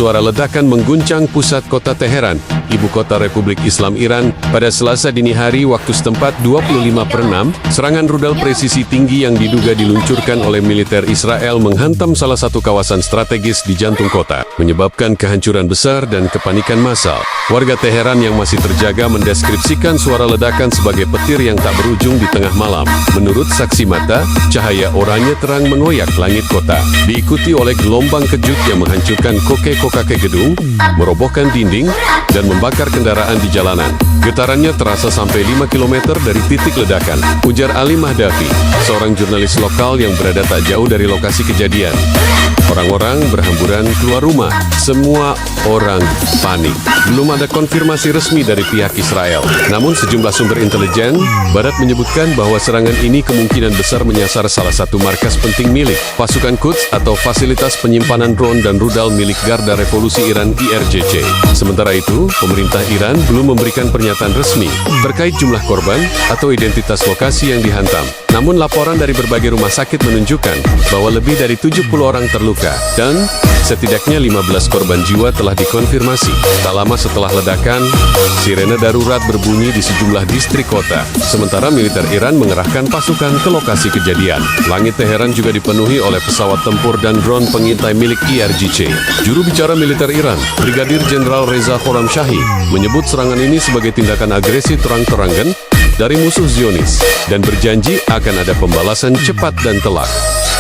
Suara ledakan mengguncang pusat kota Teheran, ibu kota Republik Islam Iran, pada Selasa dini hari waktu setempat 25/6. Serangan rudal presisi tinggi yang diduga diluncurkan oleh militer Israel menghantam salah satu kawasan strategis di jantung kota, menyebabkan kehancuran besar dan kepanikan massal. Warga Teheran yang masih terjaga mendeskripsikan suara ledakan sebagai petir yang tak berujung di tengah malam. Menurut saksi mata, cahaya oranye terang mengoyak langit kota, diikuti oleh gelombang kejut yang menghancurkan kokek-kokake gedung, merobohkan dinding, dan membakar kendaraan di jalanan. Getarannya terasa sampai 5 km dari titik ledakan, ujar Ali Mahdavi, seorang jurnalis lokal yang berada tak jauh dari lokasi kejadian. Orang-orang berhamburan keluar rumah, semua orang panik. Belum ada konfirmasi resmi dari pihak Israel. Namun sejumlah sumber intelijen Barat menyebutkan bahwa serangan ini kemungkinan besar menyasar salah satu markas penting milik pasukan Quds atau fasilitas penyimpanan drone dan rudal milik Garda Revolusi Iran IRGC. Sementara itu, pemerintah Iran belum memberikan pernyataan resmi terkait jumlah korban atau identitas lokasi yang dihantam. Namun laporan dari berbagai rumah sakit menunjukkan bahwa lebih dari 70 orang terluka dan setidaknya 15 korban jiwa telah dikonfirmasi. Tak lama setelah ledakan, sirene darurat berbunyi di sejumlah distrik kota. Sementara militer Iran mengerahkan pasukan ke lokasi kejadian. Langit Teheran juga dipenuhi oleh pesawat tempur dan drone pengintai milik IRGC. Juru bicara militer Iran, Brigadir Jenderal Reza Khorramshahi, menyebut serangan ini sebagai tindakan agresi terang-terangan dari musuh Zionis dan berjanji akan ada pembalasan cepat dan telak.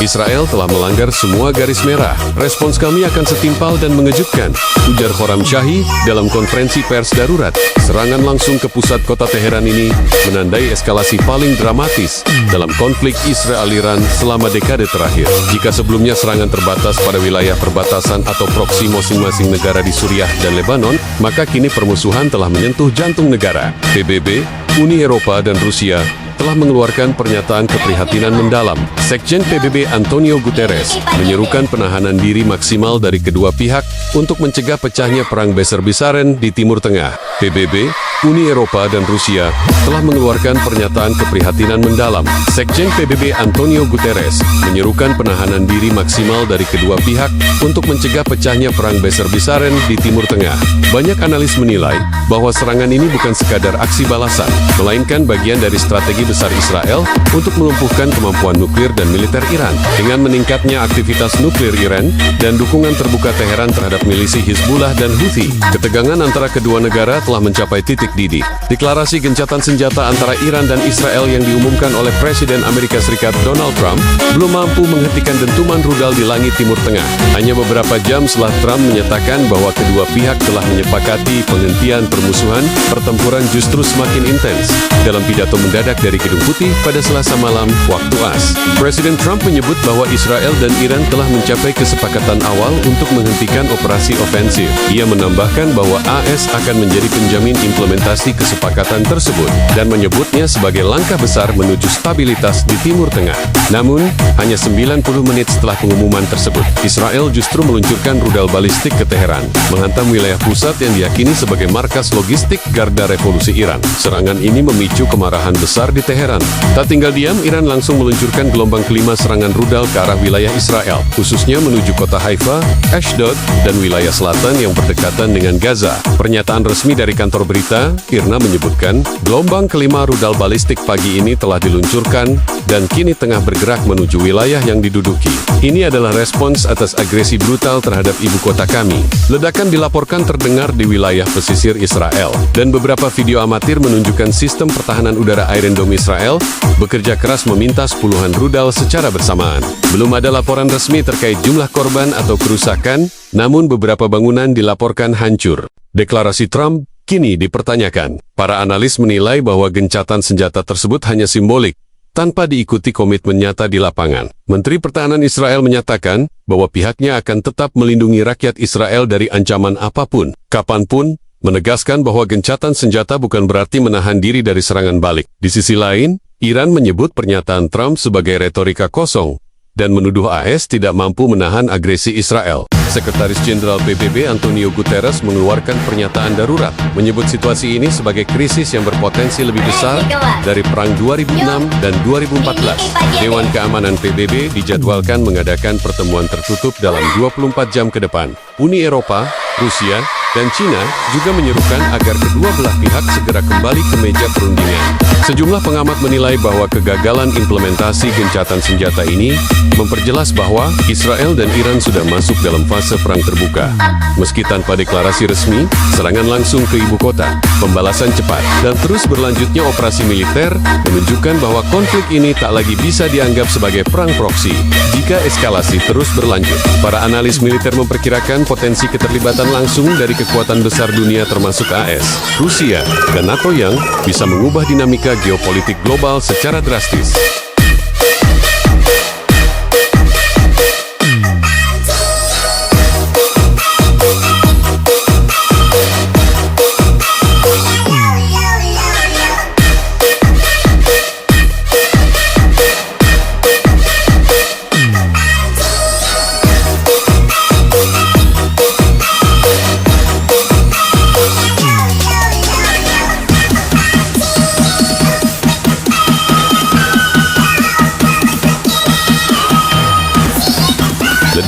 Israel telah melanggar semua garis merah. Respons kami akan setimpal dan mengejutkan, ujar Khorramshahi dalam konferensi pers darurat. Serangan langsung ke pusat kota Teheran ini menandai eskalasi paling dramatis dalam konflik Israel-Iran selama dekade terakhir. Jika sebelumnya serangan terbatas pada wilayah perbatasan atau proksi masing-masing negara di Suriah dan Lebanon, maka kini permusuhan telah menyentuh jantung negara. PBB, Uni Eropa dan Rusia telah mengeluarkan pernyataan keprihatinan mendalam. Sekjen PBB Antonio Guterres menyerukan penahanan diri maksimal dari kedua pihak untuk mencegah pecahnya perang besar-besaran di Timur Tengah. PBB, Uni Eropa dan Rusia telah mengeluarkan pernyataan keprihatinan mendalam. Sekjen PBB Antonio Guterres menyerukan penahanan diri maksimal dari kedua pihak untuk mencegah pecahnya perang besar-besaran di Timur Tengah. Banyak analis menilai bahwa serangan ini bukan sekadar aksi balasan, melainkan bagian dari strategi besar Israel untuk melumpuhkan kemampuan nuklir dan militer Iran. Dengan meningkatnya aktivitas nuklir Iran dan dukungan terbuka Teheran terhadap milisi Hizbullah dan Houthi, ketegangan antara kedua negara telah mencapai titik didih. Deklarasi gencatan senjata antara Iran dan Israel yang diumumkan oleh Presiden Amerika Serikat Donald Trump belum mampu menghentikan dentuman rudal di langit Timur Tengah. Hanya beberapa jam setelah Trump menyatakan bahwa kedua pihak telah menyepakati penghentian permusuhan, pertempuran justru semakin intens. Dalam pidato mendadak dari Gedung Putih pada Selasa malam, waktu AS, Presiden Trump menyebut bahwa Israel dan Iran telah mencapai kesepakatan awal untuk menghentikan operasi ofensif. Ia menambahkan bahwa AS akan menjadi penjamin implementasi kesepakatan tersebut dan menyebutnya sebagai langkah besar menuju stabilitas di Timur Tengah. Namun, hanya 90 menit setelah pengumuman tersebut, Israel justru meluncurkan rudal balistik ke Teheran, menghantam wilayah pusat yang diyakini sebagai markas logistik Garda Revolusi Iran. Serangan ini memicu kemarahan besar di Teheran. Tak tinggal diam, Iran langsung meluncurkan gelombang kelima serangan rudal ke arah wilayah Israel, khususnya menuju kota Haifa, Ashdod, dan wilayah selatan yang berdekatan dengan Gaza. Pernyataan resmi dari kantor berita, IRNA menyebutkan, gelombang kelima rudal balistik pagi ini telah diluncurkan dan kini tengah bergerak menuju wilayah yang diduduki. Ini adalah respons atas agresi brutal terhadap ibu kota kami. Ledakan dilaporkan terdengar di wilayah pesisir Israel, dan beberapa video amatir menunjukkan sistem pertahanan udara Iron Dome Israel bekerja keras memintas puluhan rudal secara bersamaan. Belum ada laporan resmi terkait jumlah korban atau kerusakan, namun beberapa bangunan dilaporkan hancur. Deklarasi Trump kini dipertanyakan. Para analis menilai bahwa gencatan senjata tersebut hanya simbolik, tanpa diikuti komitmen nyata di lapangan. Menteri Pertahanan Israel menyatakan bahwa pihaknya akan tetap melindungi rakyat Israel dari ancaman apapun, kapanpun, menegaskan bahwa gencatan senjata bukan berarti menahan diri dari serangan balik. Di sisi lain, Iran menyebut pernyataan Trump sebagai retorika kosong dan menuduh AS tidak mampu menahan agresi Israel. Sekretaris Jenderal PBB Antonio Guterres mengeluarkan pernyataan darurat, menyebut situasi ini sebagai krisis yang berpotensi lebih besar dari Perang 2006 dan 2014. Dewan Keamanan PBB dijadwalkan mengadakan pertemuan tertutup dalam 24 jam ke depan. Uni Eropa, Rusia, dan China juga menyerukan agar kedua belah pihak segera kembali ke meja perundingan. Sejumlah pengamat menilai bahwa kegagalan implementasi gencatan senjata ini memperjelas bahwa Israel dan Iran sudah masuk dalam fase perang terbuka. Meski tanpa deklarasi resmi, serangan langsung ke ibu kota, pembalasan cepat, dan terus berlanjutnya operasi militer menunjukkan bahwa konflik ini tak lagi bisa dianggap sebagai perang proksi jika eskalasi terus berlanjut. Para analis militer memperkirakan potensi keterlibatan langsung dari kekuatan besar dunia termasuk AS, Rusia, dan NATO yang bisa mengubah dinamika geopolitik global secara drastis.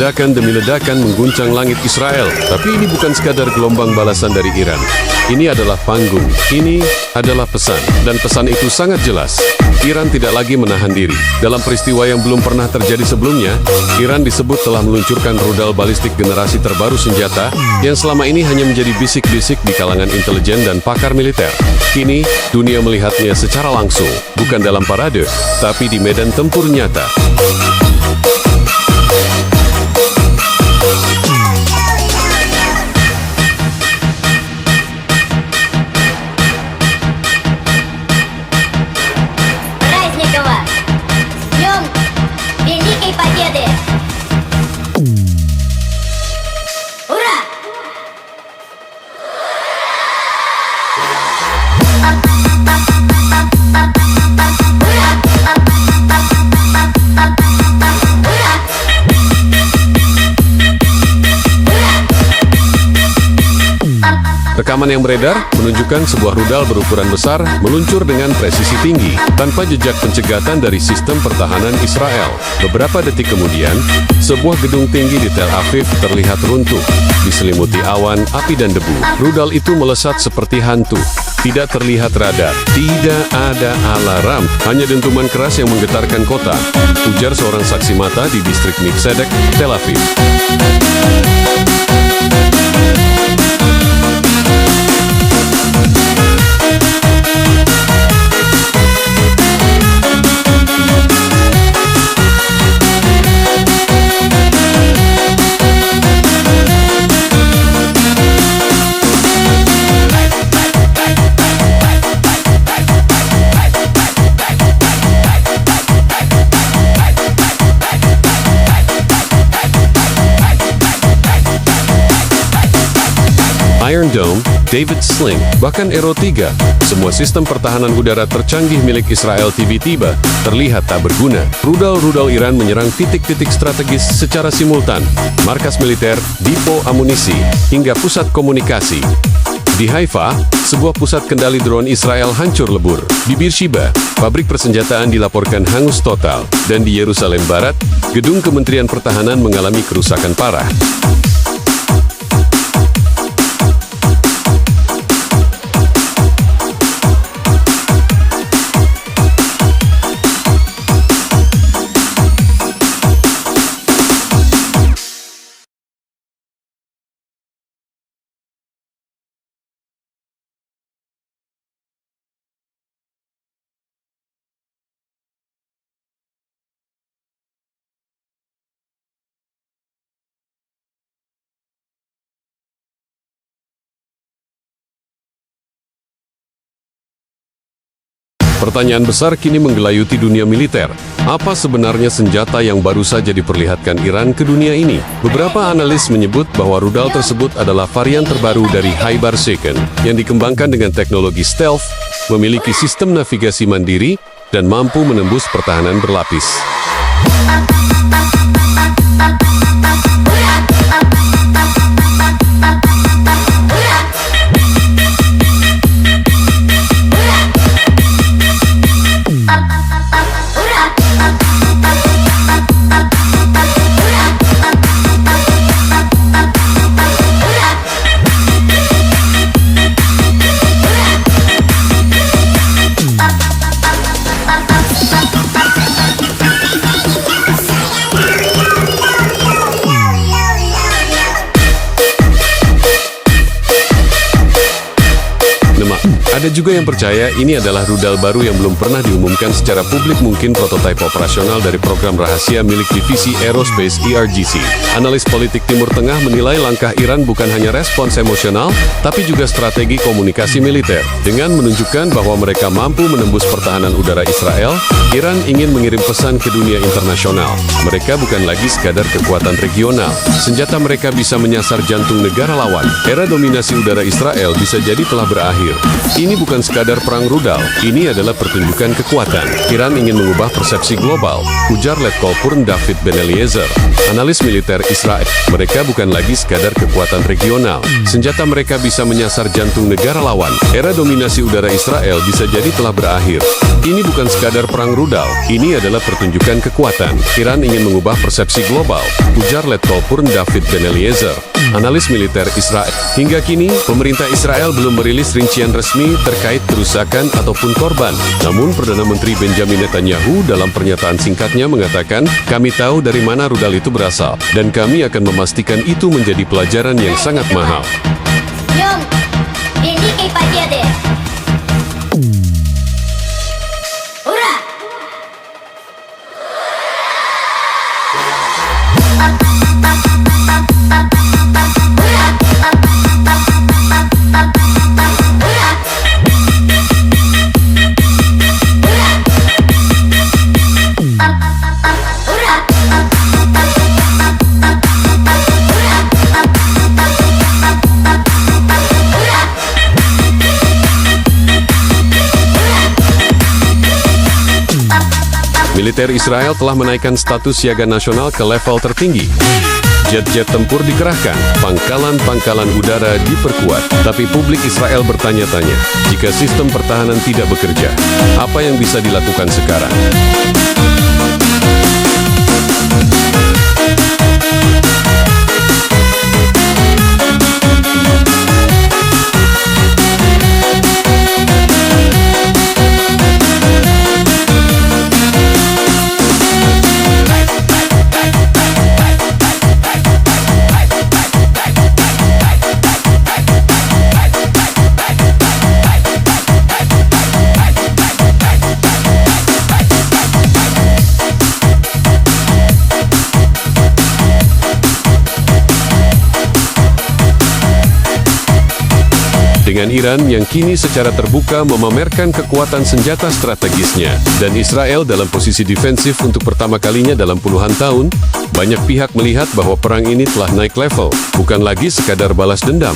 Ledakan demi ledakan mengguncang langit Israel, tapi ini bukan sekadar gelombang balasan dari Iran. Ini adalah panggung, ini adalah pesan, dan pesan itu sangat jelas. Iran tidak lagi menahan diri. Dalam peristiwa yang belum pernah terjadi sebelumnya, Iran disebut telah meluncurkan rudal balistik generasi terbaru senjata yang selama ini hanya menjadi bisik-bisik di kalangan intelijen dan pakar militer. Kini, dunia melihatnya secara langsung, bukan dalam parade, tapi di medan tempur nyata. Rekaman yang beredar menunjukkan sebuah rudal berukuran besar meluncur dengan presisi tinggi, tanpa jejak pencegatan dari sistem pertahanan Israel. Beberapa detik kemudian, sebuah gedung tinggi di Tel Aviv terlihat runtuh, diselimuti awan, api dan debu. Rudal itu melesat seperti hantu. Tidak terlihat radar, tidak ada alarm, hanya dentuman keras yang menggetarkan kota, ujar seorang saksi mata di distrik Miksedek, Tel Aviv. Iron Dome, David Sling, bahkan Arrow 3, semua sistem pertahanan udara tercanggih milik Israel tiba-tiba terlihat tak berguna. Rudal-rudal Iran menyerang titik-titik strategis secara simultan, markas militer, depo amunisi, hingga pusat komunikasi. Di Haifa, sebuah pusat kendali drone Israel hancur lebur. Di Beersheba, pabrik persenjataan dilaporkan hangus total. Dan di Yerusalem Barat, gedung Kementerian Pertahanan mengalami kerusakan parah. Pertanyaan besar kini menggelayuti dunia militer. Apa sebenarnya senjata yang baru saja diperlihatkan Iran ke dunia ini? Beberapa analis menyebut bahwa rudal tersebut adalah varian terbaru dari Khaybar Second yang dikembangkan dengan teknologi stealth, memiliki sistem navigasi mandiri, dan mampu menembus pertahanan berlapis. Ada juga yang percaya ini adalah rudal baru yang belum pernah diumumkan secara publik, mungkin prototipe operasional dari program rahasia milik divisi Aerospace ERGC. Analis politik Timur Tengah menilai langkah Iran bukan hanya respons emosional, tapi juga strategi komunikasi militer. Dengan menunjukkan bahwa mereka mampu menembus pertahanan udara Israel, Iran ingin mengirim pesan ke dunia internasional. Mereka bukan lagi sekadar kekuatan regional. Senjata mereka bisa menyasar jantung negara lawan. Era dominasi udara Israel bisa jadi telah berakhir. Ini bukan sekadar perang rudal, ini adalah pertunjukan kekuatan. Iran ingin mengubah persepsi global, ujar Letkol Purn David Ben Eliezer, analis militer Israel. Mereka bukan lagi sekadar kekuatan regional. Senjata mereka bisa menyasar jantung negara lawan. Era dominasi udara Israel bisa jadi telah berakhir. Ini bukan sekadar perang rudal, ini adalah pertunjukan kekuatan. Iran ingin mengubah persepsi global, ujar Letkol Purn David Ben Eliezer, analis militer Israel. Hingga kini, pemerintah Israel belum merilis rincian resmi terkait kerusakan ataupun korban. Namun, Perdana Menteri Benjamin Netanyahu dalam pernyataan singkatnya mengatakan, "Kami tahu dari mana rudal itu berasal, dan kami akan memastikan itu menjadi pelajaran yang sangat mahal." Militer Israel telah menaikkan status siaga nasional ke level tertinggi. Jet-jet tempur dikerahkan, pangkalan-pangkalan udara diperkuat. Tapi publik Israel bertanya-tanya, jika sistem pertahanan tidak bekerja, apa yang bisa dilakukan sekarang? Dengan Iran yang kini secara terbuka memamerkan kekuatan senjata strategisnya, dan Israel dalam posisi defensif untuk pertama kalinya dalam puluhan tahun, banyak pihak melihat bahwa perang ini telah naik level, bukan lagi sekadar balas dendam.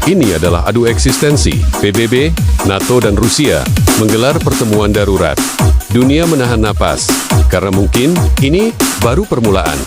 Ini adalah adu eksistensi. PBB, NATO dan Rusia menggelar pertemuan darurat. Dunia menahan napas, karena mungkin ini baru permulaan.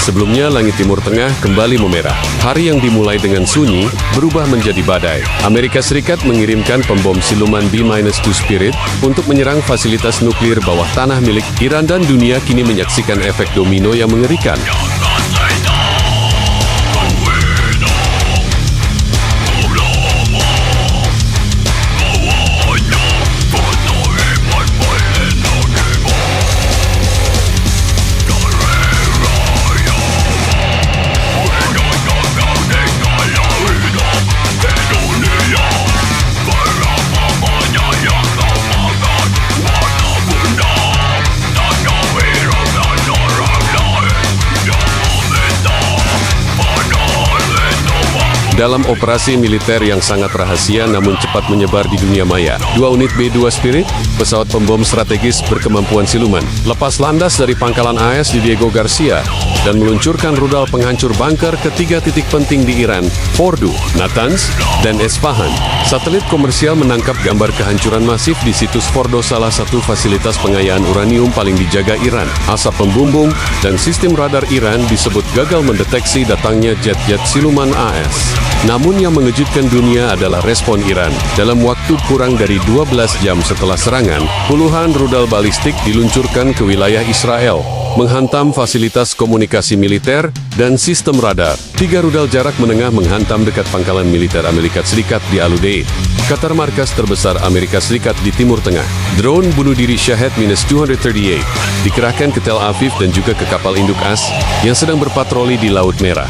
Sebelumnya, langit Timur Tengah kembali memerah. Hari yang dimulai dengan sunyi, berubah menjadi badai. Amerika Serikat mengirimkan pembom siluman B-2 Spirit untuk menyerang fasilitas nuklir bawah tanah milik Iran, dan dunia kini menyaksikan efek domino yang mengerikan. dalam operasi militer yang sangat rahasia namun cepat menyebar di dunia maya. 2 unit B-2 Spirit, pesawat pembom strategis berkemampuan siluman, lepas landas dari pangkalan AS di Diego Garcia dan meluncurkan rudal penghancur bunker ke 3 titik penting di Iran, Fordo, Natanz, dan Esfahan. Satelit komersial menangkap gambar kehancuran masif di situs Fordo, salah satu fasilitas pengayaan uranium paling dijaga Iran. Asap pembumbung dan sistem radar Iran disebut gagal mendeteksi datangnya jet-jet siluman AS. Namun yang mengejutkan dunia adalah respon Iran. Dalam waktu kurang dari 12 jam setelah serangan, puluhan rudal balistik diluncurkan ke wilayah Israel, menghantam fasilitas komunikasi militer dan sistem radar. 3 rudal jarak menengah menghantam dekat pangkalan militer Amerika Serikat di Al-Udeid, Qatar, markas terbesar Amerika Serikat di Timur Tengah. Drone bunuh diri Shahed-238 dikerahkan ke Tel Aviv dan juga ke kapal induk AS yang sedang berpatroli di Laut Merah.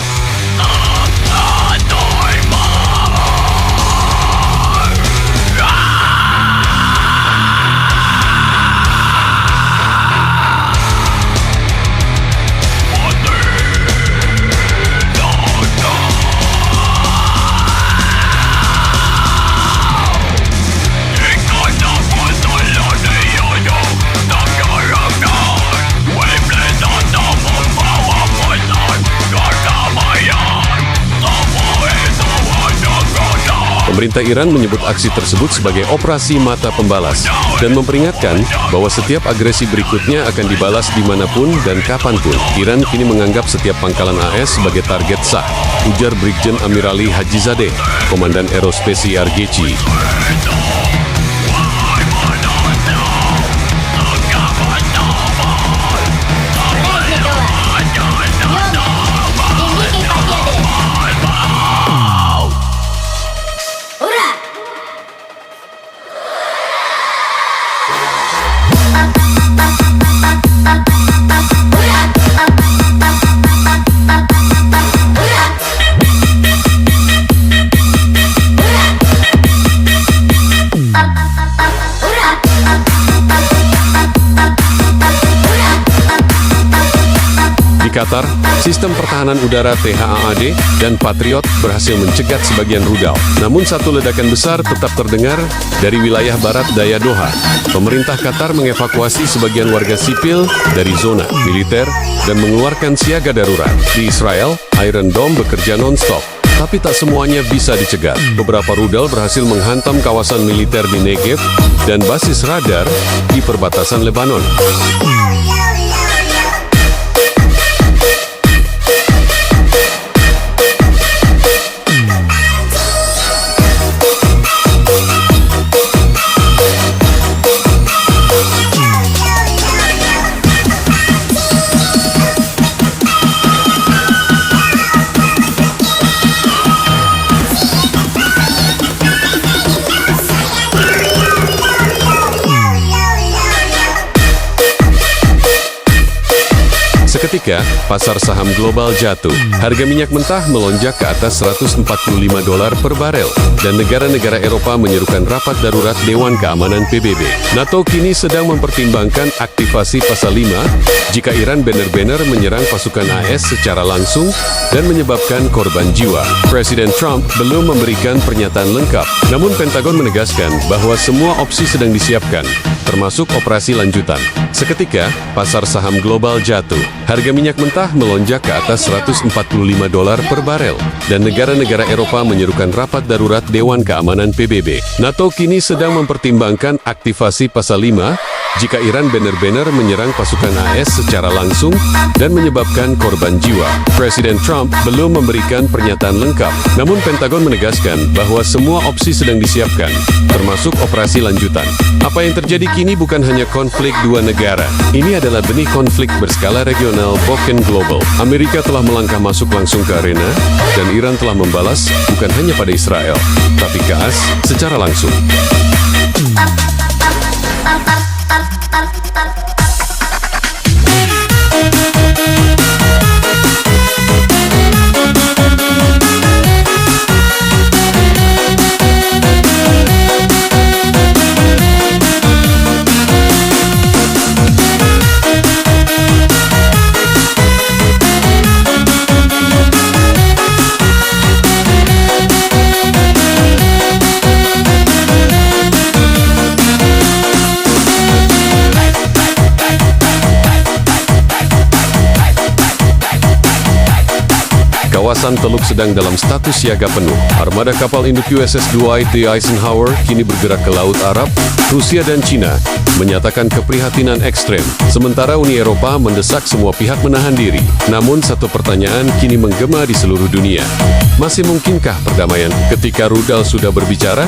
Pemerintah Iran menyebut aksi tersebut sebagai operasi mata pembalas dan memperingatkan bahwa setiap agresi berikutnya akan dibalas dimanapun dan kapanpun. Iran kini menganggap setiap pangkalan AS sebagai target sah, ujar Brigjen Amirali Hajizadeh, Komandan Aerospesi RGC. Qatar, sistem pertahanan udara THAAD dan Patriot berhasil mencegat sebagian rudal. Namun satu ledakan besar tetap terdengar dari wilayah barat daya Doha. Pemerintah Qatar mengevakuasi sebagian warga sipil dari zona militer dan mengeluarkan siaga darurat. Di Israel, Iron Dome bekerja non-stop, tapi tak semuanya bisa dicegat. Beberapa rudal berhasil menghantam kawasan militer di Negev dan basis radar di perbatasan Lebanon. Seketika, pasar saham global jatuh. Harga minyak mentah melonjak ke atas $145 per barel, dan negara-negara Eropa menyerukan rapat darurat Dewan Keamanan PBB. NATO kini sedang mempertimbangkan aktivasi pasal 5 jika Iran benar-benar menyerang pasukan AS secara langsung dan menyebabkan korban jiwa. Presiden Trump belum memberikan pernyataan lengkap, namun Pentagon menegaskan bahwa semua opsi sedang disiapkan, termasuk operasi lanjutan. Seketika, pasar saham global jatuh. Harga minyak mentah melonjak ke atas $145 per barel, dan negara-negara Eropa menyerukan rapat darurat Dewan Keamanan PBB. NATO kini sedang mempertimbangkan aktivasi pasal 5 jika Iran benar-benar menyerang pasukan AS secara langsung dan menyebabkan korban jiwa. Presiden Trump belum memberikan pernyataan lengkap, namun Pentagon menegaskan bahwa semua opsi sedang disiapkan, termasuk operasi lanjutan. Apa yang terjadi kini bukan hanya konflik dua negara. Ini adalah benih konflik berskala regional bahkan global. Amerika telah melangkah masuk langsung ke arena, dan Iran telah membalas bukan hanya pada Israel, tapi ke AS secara langsung. kawasan Teluk sedang dalam status siaga penuh. Armada kapal induk USS Dwight D. Eisenhower kini bergerak ke Laut Arab. Rusia dan China menyatakan keprihatinan ekstrem, sementara Uni Eropa mendesak semua pihak menahan diri. Namun satu pertanyaan kini menggema di seluruh dunia. Masih mungkinkah perdamaian ketika rudal sudah berbicara?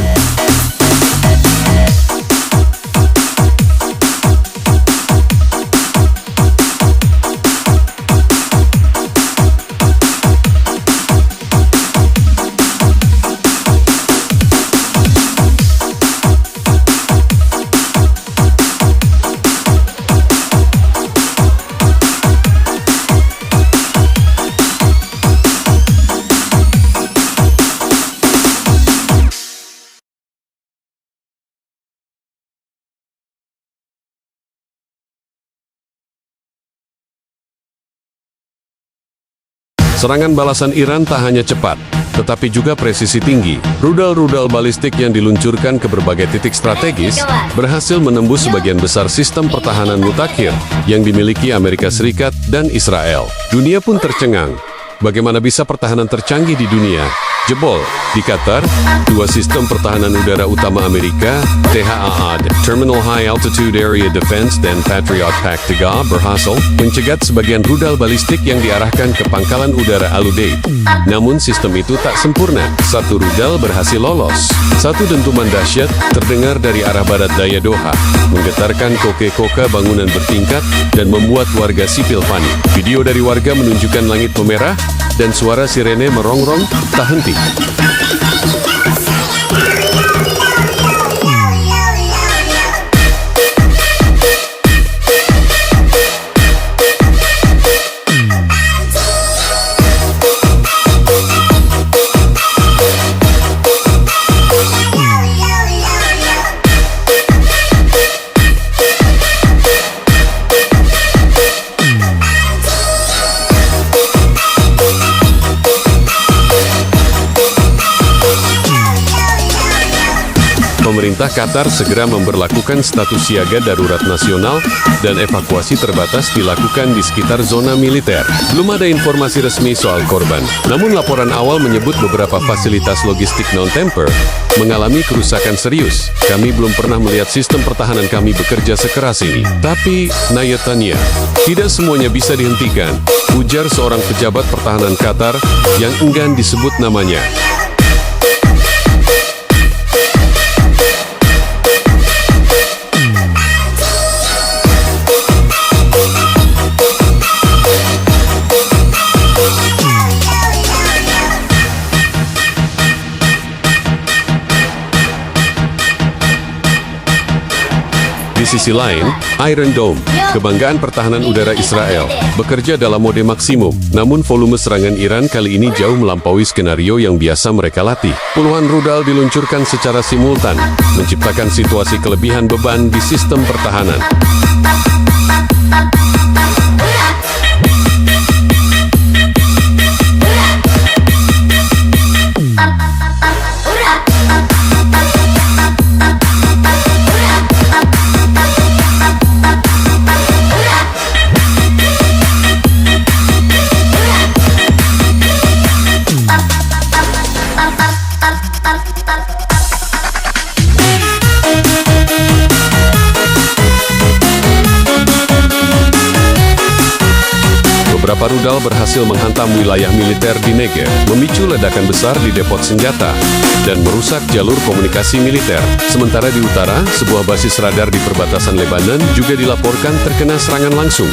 Serangan balasan Iran tak hanya cepat, tetapi juga presisi tinggi. Rudal-rudal balistik yang diluncurkan ke berbagai titik strategis berhasil menembus sebagian besar sistem pertahanan mutakhir yang dimiliki Amerika Serikat dan Israel. Dunia pun tercengang. Bagaimana bisa pertahanan tercanggih di dunia jebol? Di Qatar, dua sistem pertahanan udara utama Amerika, THAAD, Terminal High Altitude Area Defense dan Patriot PAC-3 berhasil mencegat sebagian rudal balistik yang diarahkan ke pangkalan udara Al Udeid. Namun sistem itu tak sempurna. Satu rudal berhasil lolos. Satu dentuman dahsyat terdengar dari arah barat daya Doha, menggetarkan koke-koka bangunan bertingkat dan membuat warga sipil panik. Video dari warga menunjukkan langit memerah dan suara sirene merongrong tak henti. Pemerintah Qatar segera memberlakukan status siaga darurat nasional dan evakuasi terbatas dilakukan di sekitar zona militer. Belum ada informasi resmi soal korban, namun laporan awal menyebut beberapa fasilitas logistik non-temper mengalami kerusakan serius. Kami belum pernah melihat sistem pertahanan kami bekerja sekeras ini. Tapi, Nayatanya, tidak semuanya bisa dihentikan, ujar seorang pejabat pertahanan Qatar yang enggan disebut namanya. Di sisi lain, Iron Dome, kebanggaan pertahanan udara Israel, bekerja dalam mode maksimum. Namun volume serangan Iran kali ini jauh melampaui skenario yang biasa mereka latih. Puluhan rudal diluncurkan secara simultan, menciptakan situasi kelebihan beban di sistem pertahanan. Beberapa rudal berhasil menghantam wilayah militer di Negev, memicu ledakan besar di depot senjata, dan merusak jalur komunikasi militer. Sementara di utara, sebuah basis radar di perbatasan Lebanon juga dilaporkan terkena serangan langsung.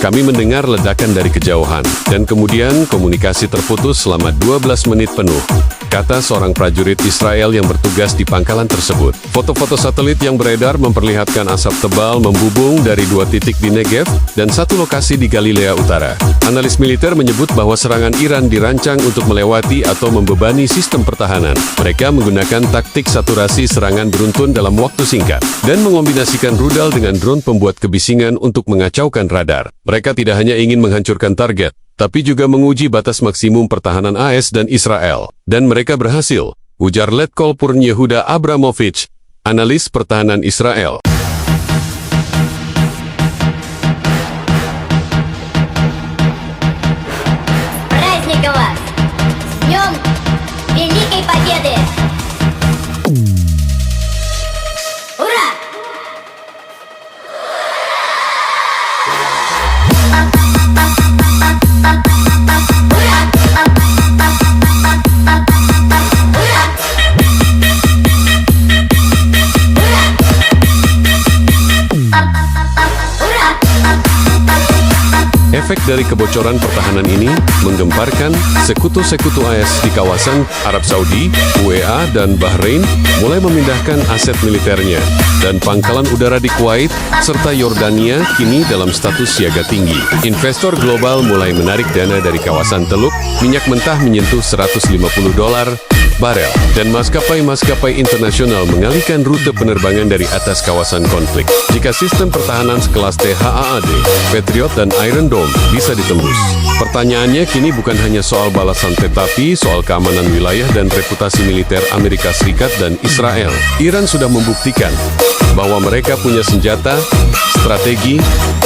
Kami mendengar ledakan dari kejauhan, dan kemudian komunikasi terputus selama 12 menit penuh. kata seorang prajurit Israel yang bertugas di pangkalan tersebut. Foto-foto satelit yang beredar memperlihatkan asap tebal membubung dari 2 titik di Negev dan 1 lokasi di Galilea Utara. Analis militer menyebut bahwa serangan Iran dirancang untuk melewati atau membebani sistem pertahanan. Mereka menggunakan taktik saturasi serangan beruntun dalam waktu singkat dan mengombinasikan rudal dengan drone pembuat kebisingan untuk mengacaukan radar. Mereka tidak hanya ingin menghancurkan target, tapi juga menguji batas maksimum pertahanan AS dan Israel. Dan mereka berhasil, ujar Letkol Purn Yehuda Abramovich, analis pertahanan Israel. Праздника вас! С Днем Великой Победы! Ура! Efek dari kebocoran pertahanan ini menggemparkan sekutu-sekutu AS di kawasan Arab Saudi, UEA, dan Bahrain mulai memindahkan aset militernya, dan pangkalan udara di Kuwait serta Yordania kini dalam status siaga tinggi. Investor global mulai menarik dana dari kawasan Teluk, minyak mentah menyentuh $150 barel, dan maskapai-maskapai internasional mengalihkan rute penerbangan dari atas kawasan konflik. Jika sistem pertahanan sekelas THAAD, Patriot, dan Iron Dome bisa ditembus, pertanyaannya kini bukan hanya soal balasan tetapi soal keamanan wilayah dan reputasi militer Amerika Serikat dan Israel. Iran sudah membuktikan bahwa mereka punya senjata, strategi,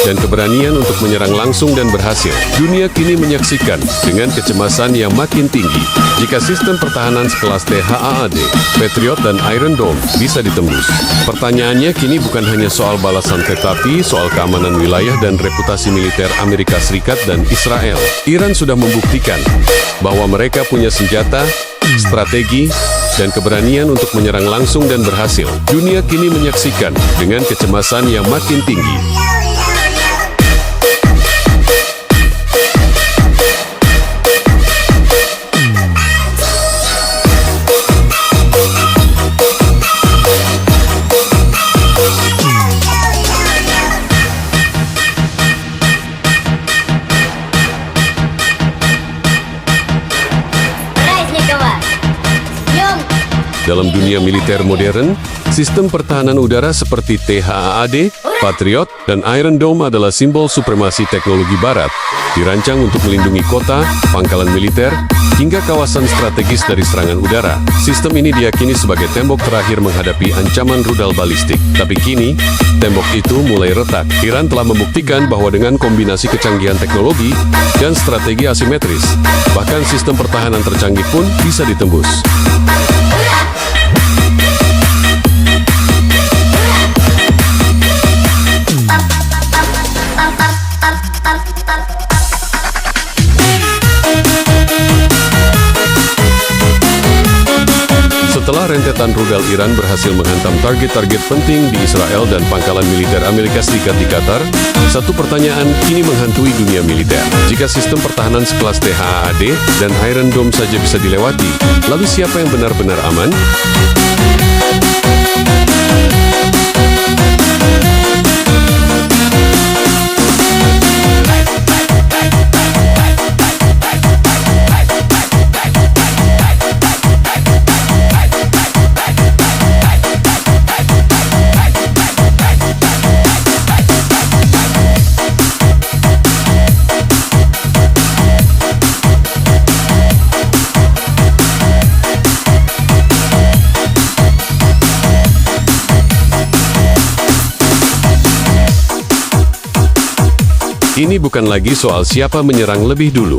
dan keberanian untuk menyerang langsung dan berhasil. Dunia kini menyaksikan dengan kecemasan yang makin tinggi jika sistem pertahanan sekelas THAAD, Patriot, dan Iron Dome bisa ditembus. Pertanyaannya kini bukan hanya soal balasan tetapi soal keamanan wilayah dan reputasi militer Amerika Serikat dan Israel. Iran sudah membuktikan bahwa mereka punya senjata, strategi, dan keberanian untuk menyerang langsung dan berhasil. Dunia kini menyaksikan dengan kecemasan yang makin tinggi. Праздника вас! С Днем Dalam dunia militer modern, sistem pertahanan udara seperti THAAD, Patriot, dan Iron Dome adalah simbol supremasi teknologi Barat, dirancang untuk melindungi kota, pangkalan militer, hingga kawasan strategis dari serangan udara. Sistem ini diyakini sebagai tembok terakhir menghadapi ancaman rudal balistik. Tapi kini, tembok itu mulai retak. Iran telah membuktikan bahwa dengan kombinasi kecanggihan teknologi dan strategi asimetris, bahkan sistem pertahanan tercanggih pun bisa ditembus. Setelah rentetan rudal Iran berhasil menghantam target-target penting di Israel dan pangkalan militer Amerika Serikat di Qatar, satu pertanyaan kini menghantui dunia militer. Jika sistem pertahanan sekelas THAAD dan Iron Dome saja bisa dilewati, lalu siapa yang benar-benar aman? Ini bukan lagi soal siapa menyerang lebih dulu,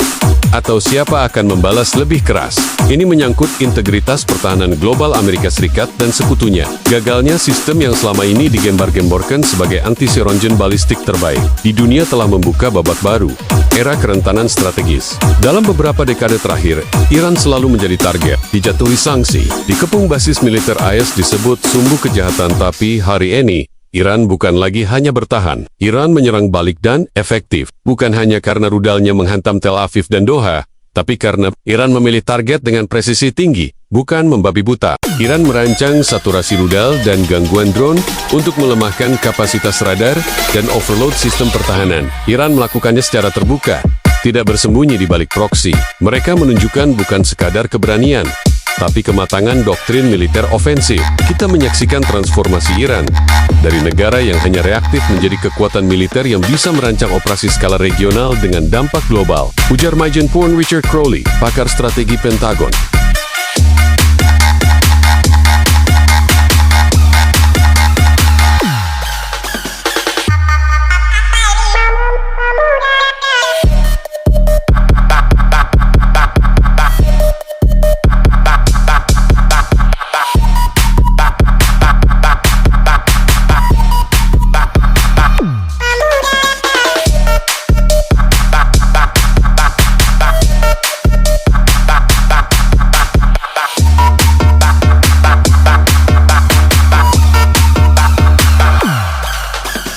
atau siapa akan membalas lebih keras. Ini menyangkut integritas pertahanan global Amerika Serikat dan sekutunya. Gagalnya sistem yang selama ini digembar-gemborkan sebagai anti-seronjen balistik terbaik di dunia telah membuka babak baru, era kerentanan strategis. Dalam beberapa dekade terakhir, Iran selalu menjadi target, dijatuhi sanksi, dikepung basis militer AS disebut sumbu kejahatan, tapi hari ini, Iran bukan lagi hanya bertahan. Iran menyerang balik dan efektif. Bukan hanya karena rudalnya menghantam Tel Aviv dan Doha, tapi karena Iran memilih target dengan presisi tinggi. bukan membabi buta. Iran merancang saturasi rudal dan gangguan drone untuk melemahkan kapasitas radar dan overload sistem pertahanan. Iran melakukannya secara terbuka, tidak bersembunyi di balik proksi. Mereka menunjukkan bukan sekadar keberanian, tapi kematangan doktrin militer ofensif. Kita menyaksikan transformasi Iran dari negara yang hanya reaktif menjadi kekuatan militer yang bisa merancang operasi skala regional dengan dampak global. Ujar Majen Purn Richard Crowley, pakar strategi Pentagon.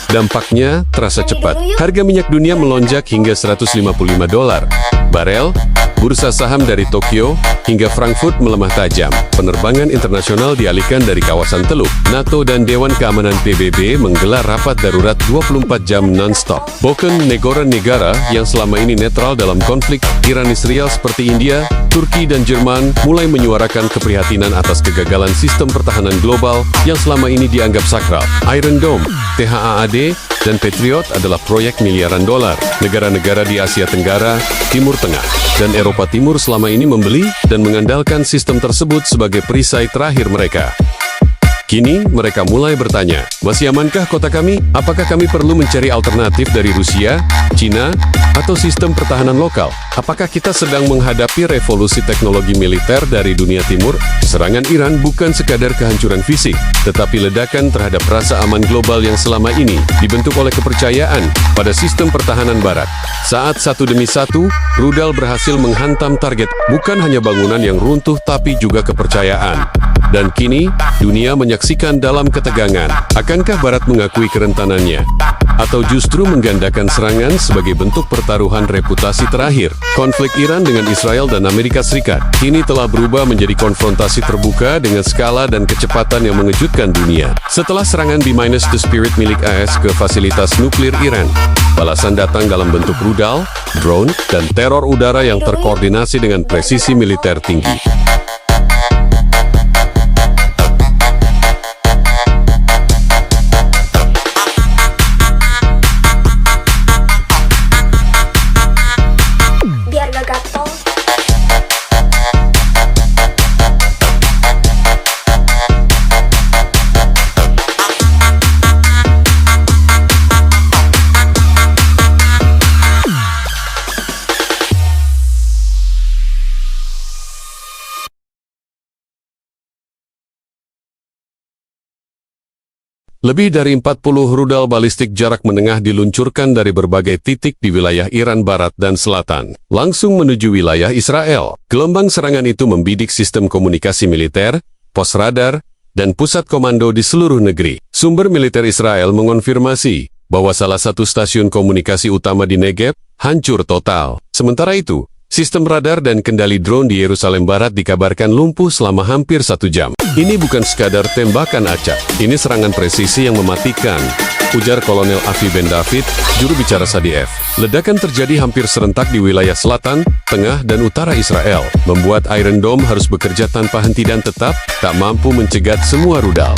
Dampaknya terasa cepat. Harga minyak dunia melonjak hingga $155 barel. Bursa saham dari Tokyo hingga Frankfurt melemah tajam. Penerbangan internasional dialihkan dari kawasan Teluk. NATO dan Dewan Keamanan PBB menggelar rapat darurat 24 jam non-stop. Bahkan negara-negara yang selama ini netral dalam konflik Iran-Israel seperti India, Turki dan Jerman mulai menyuarakan keprihatinan atas kegagalan sistem pertahanan global yang selama ini dianggap sakral. Iron Dome, THAAD, dan Patriot adalah proyek miliaran dolar. Negara-negara di Asia Tenggara, Timur Tengah, dan Eropa Timur selama ini membeli dan mengandalkan sistem tersebut sebagai perisai terakhir mereka. Kini, mereka mulai bertanya, masih amankah kota kami? Apakah kami perlu mencari alternatif dari Rusia, Cina, atau sistem pertahanan lokal? Apakah kita sedang menghadapi revolusi teknologi militer dari dunia timur? Serangan Iran bukan sekadar kehancuran fisik, tetapi ledakan terhadap rasa aman global yang selama ini dibentuk oleh kepercayaan pada sistem pertahanan barat. Saat satu demi satu, rudal berhasil menghantam target, bukan hanya bangunan yang runtuh tapi juga kepercayaan. Dan kini, dunia menyaksikan dalam ketegangan. Akankah Barat mengakui kerentanannya? Atau justru menggandakan serangan sebagai bentuk pertaruhan reputasi terakhir? Konflik Iran dengan Israel dan Amerika Serikat kini telah berubah menjadi konfrontasi terbuka dengan skala dan kecepatan yang mengejutkan dunia. Setelah serangan B-2 Spirit milik AS ke fasilitas nuklir Iran, balasan datang dalam bentuk rudal, drone, dan teror udara yang terkoordinasi dengan presisi militer tinggi. Biar gak gatel. Lebih dari 40 rudal balistik jarak menengah diluncurkan dari berbagai titik di wilayah Iran Barat dan Selatan, langsung menuju wilayah Israel. Gelombang serangan itu membidik sistem komunikasi militer, pos radar, dan pusat komando di seluruh negeri. Sumber militer Israel mengonfirmasi bahwa salah satu stasiun komunikasi utama di Negev hancur total. Sementara itu, sistem radar dan kendali drone di Yerusalem Barat dikabarkan lumpuh selama hampir 1 jam. Ini bukan sekadar tembakan acak, ini serangan presisi yang mematikan, ujar Kolonel Avi Ben David, juru bicara SADF. Ledakan terjadi hampir serentak di wilayah selatan, tengah, dan utara Israel, membuat Iron Dome harus bekerja tanpa henti dan tetap tak mampu mencegat semua rudal.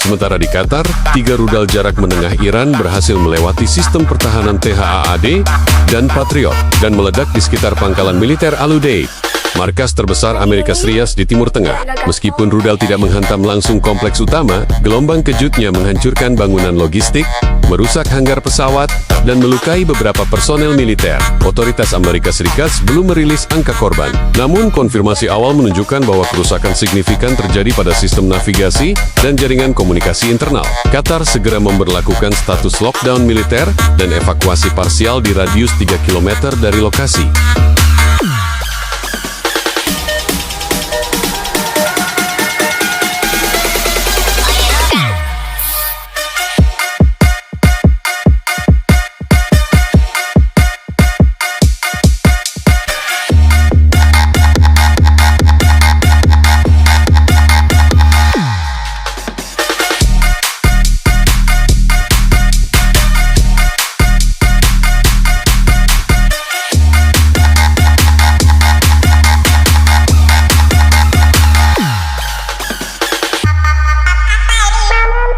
Sementara di Qatar, 3 rudal jarak menengah Iran berhasil melewati sistem pertahanan THAAD dan Patriot dan meledak di sekitar pangkalan militer Al Udeid. markas terbesar Amerika Serikat di Timur Tengah. Meskipun rudal tidak menghantam langsung kompleks utama, gelombang kejutnya menghancurkan bangunan logistik, merusak hanggar pesawat, dan melukai beberapa personel militer. Otoritas Amerika Serikat belum merilis angka korban. Namun, konfirmasi awal menunjukkan bahwa kerusakan signifikan terjadi pada sistem navigasi dan jaringan komunikasi internal. Qatar segera memberlakukan status lockdown militer dan evakuasi parsial di radius 3 km dari lokasi.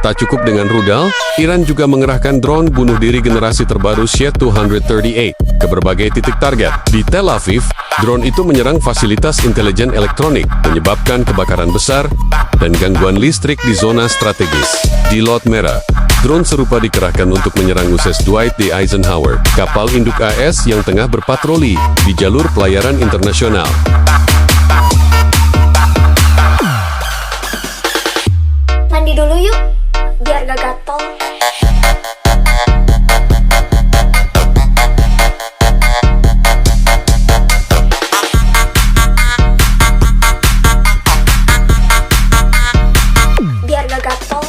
Tak cukup dengan rudal, Iran juga mengerahkan drone bunuh diri generasi terbaru Shahed-238 ke berbagai titik target. Di Tel Aviv, drone itu menyerang fasilitas intelijen elektronik, menyebabkan kebakaran besar dan gangguan listrik di zona strategis. Di Laut Merah, drone serupa dikerahkan untuk menyerang USS Dwight D. Eisenhower, kapal induk AS yang tengah berpatroli di jalur pelayaran internasional. Mandi dulu yuk, biar gak gatel. Biar gak gatel.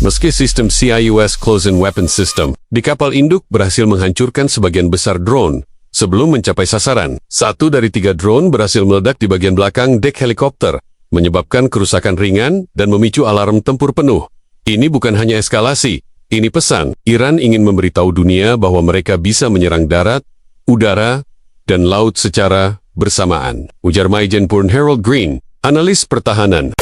Meski sistem CIUS Close-in Weapon System di kapal induk berhasil menghancurkan sebagian besar drone sebelum mencapai sasaran, 1 dari 3 drone berhasil meledak di bagian belakang dek helikopter, menyebabkan kerusakan ringan dan memicu alarm tempur penuh. Ini bukan hanya eskalasi, ini pesan. Iran ingin memberitahu dunia bahwa mereka bisa menyerang darat, udara, dan laut secara bersamaan. Ujar Maijen Purn Harold Green, analis pertahanan.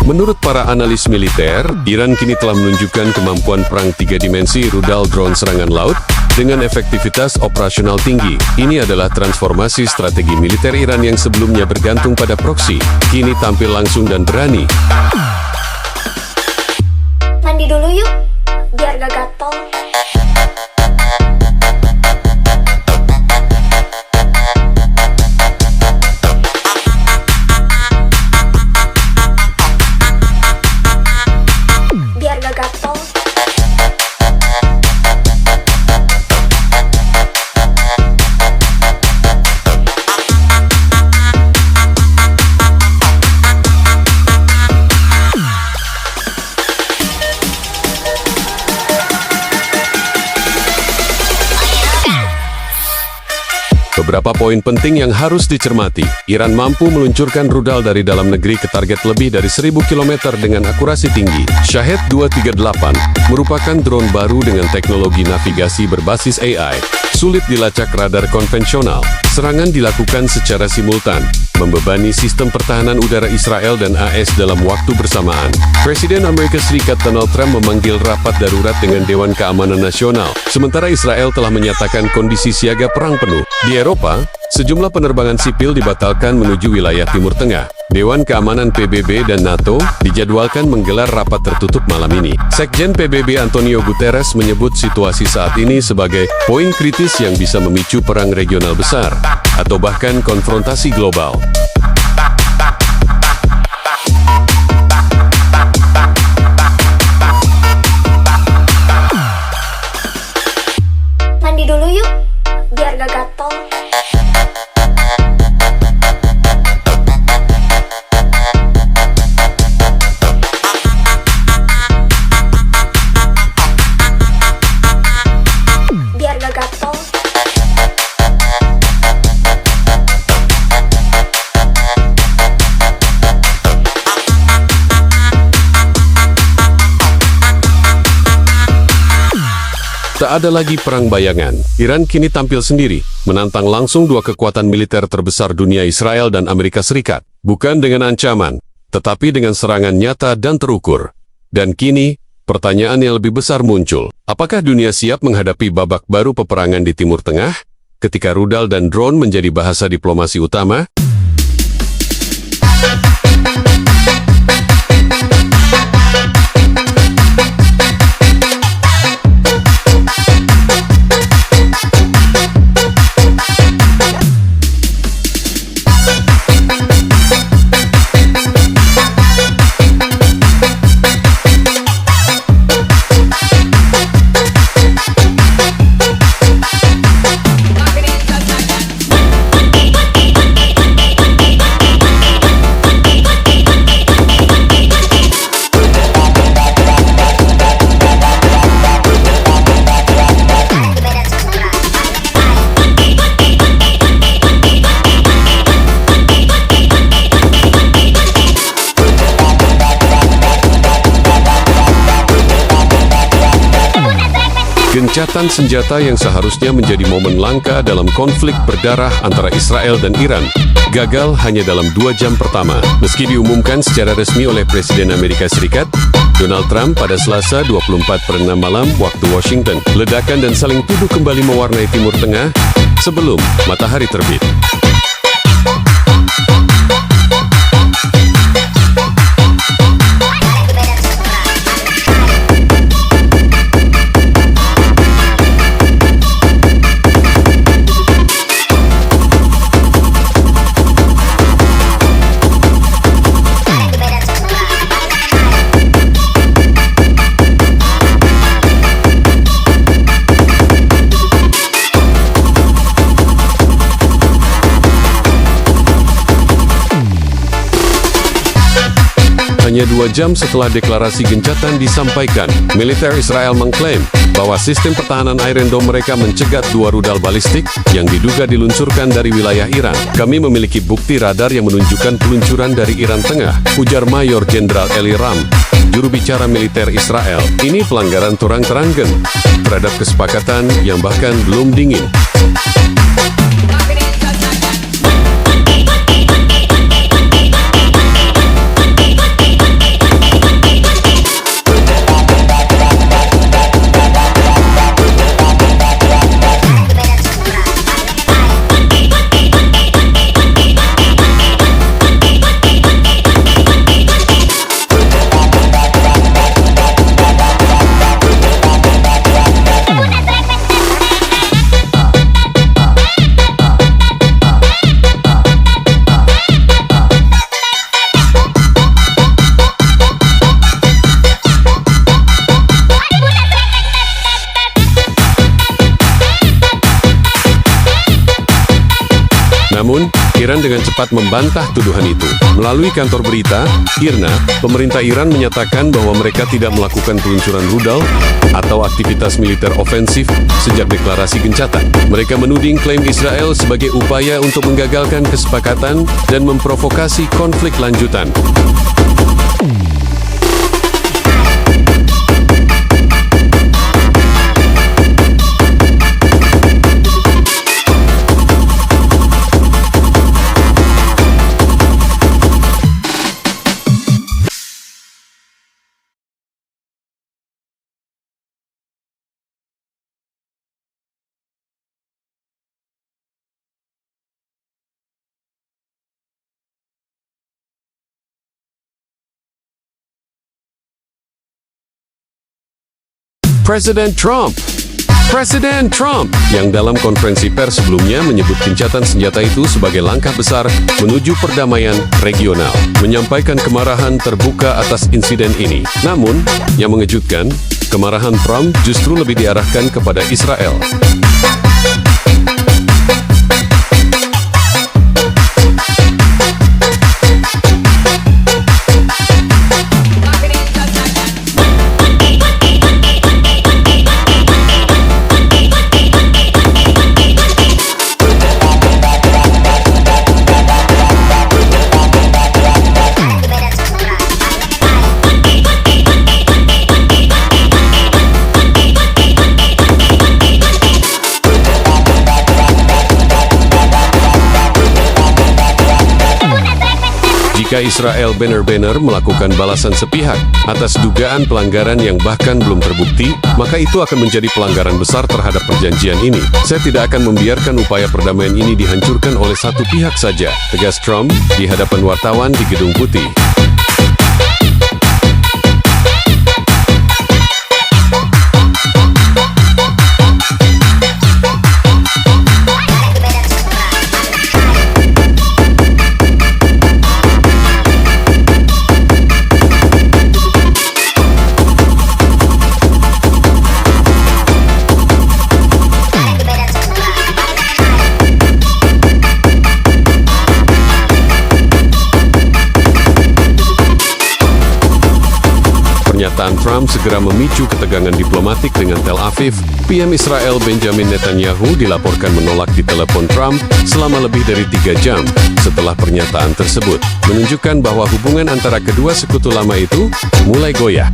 Menurut para analis militer, Iran kini telah menunjukkan kemampuan perang 3 dimensi rudal drone serangan laut dengan efektivitas operasional tinggi. Ini adalah transformasi strategi militer Iran yang sebelumnya bergantung pada proksi, kini tampil langsung dan berani. Mandi dulu yuk, biar gak gatel. Beberapa poin penting yang harus dicermati. Iran mampu meluncurkan rudal dari dalam negeri ke target lebih dari 1000 km dengan akurasi tinggi. Shahed-238 merupakan drone baru dengan teknologi navigasi berbasis AI. Sulit dilacak radar konvensional. Serangan dilakukan secara simultan, membebani sistem pertahanan udara Israel dan AS dalam waktu bersamaan. Presiden Amerika Serikat Donald Trump memanggil rapat darurat dengan Dewan Keamanan Nasional, sementara Israel telah menyatakan kondisi siaga perang penuh. Di Eropa, sejumlah penerbangan sipil dibatalkan menuju wilayah Timur Tengah. Dewan Keamanan PBB dan NATO dijadwalkan menggelar rapat tertutup malam ini. Sekjen PBB Antonio Guterres menyebut situasi saat ini sebagai poin kritis yang bisa memicu perang regional besar atau bahkan konfrontasi global. Mandi dulu yuk, biar gak gatel. Biar gak gatel. Tak ada lagi perang bayangan. Iran kini tampil sendiri, menantang langsung dua kekuatan militer terbesar dunia, Israel dan Amerika Serikat. Bukan dengan ancaman, tetapi dengan serangan nyata dan terukur. Dan kini, pertanyaan yang lebih besar muncul. Apakah dunia siap menghadapi babak baru peperangan di Timur Tengah? Ketika rudal dan drone menjadi bahasa diplomasi utama? Gencatan senjata yang seharusnya menjadi momen langka dalam konflik berdarah antara Israel dan Iran, gagal hanya dalam 2 jam pertama. Meski diumumkan secara resmi oleh Presiden Amerika Serikat, Donald Trump pada Selasa 24/6 malam waktu Washington, ledakan dan saling tuduh kembali mewarnai Timur Tengah sebelum matahari terbit. Hanya 2 jam setelah deklarasi gencatan disampaikan, militer Israel mengklaim bahwa sistem pertahanan Iron Dome mereka mencegat 2 rudal balistik yang diduga diluncurkan dari wilayah Iran. Kami memiliki bukti radar yang menunjukkan peluncuran dari Iran Tengah, ujar Mayor Jenderal Eli Ram, juru bicara militer Israel. Ini pelanggaran terang-terangan terhadap kesepakatan yang bahkan belum dingin. Namun, Iran dengan cepat membantah tuduhan itu. Melalui kantor berita, IRNA, pemerintah Iran menyatakan bahwa mereka tidak melakukan peluncuran rudal atau aktivitas militer ofensif sejak deklarasi gencatan. Mereka menuding klaim Israel sebagai upaya untuk menggagalkan kesepakatan dan memprovokasi konflik lanjutan. Presiden Trump. Presiden Trump yang dalam konferensi pers sebelumnya menyebut gencatan senjata itu sebagai langkah besar menuju perdamaian regional, menyampaikan kemarahan terbuka atas insiden ini. Namun, yang mengejutkan, kemarahan Trump justru lebih diarahkan kepada Israel. Jika Israel benar-benar melakukan balasan sepihak atas dugaan pelanggaran yang bahkan belum terbukti, maka itu akan menjadi pelanggaran besar terhadap perjanjian ini. Saya tidak akan membiarkan upaya perdamaian ini dihancurkan oleh satu pihak saja, tegas Trump di hadapan wartawan di Gedung Putih. Pernyataan Trump segera memicu ketegangan diplomatik dengan Tel Aviv. PM Israel Benjamin Netanyahu dilaporkan menolak ditelepon Trump selama lebih dari 3 jam setelah pernyataan tersebut, menunjukkan bahwa hubungan antara kedua sekutu lama itu mulai goyah.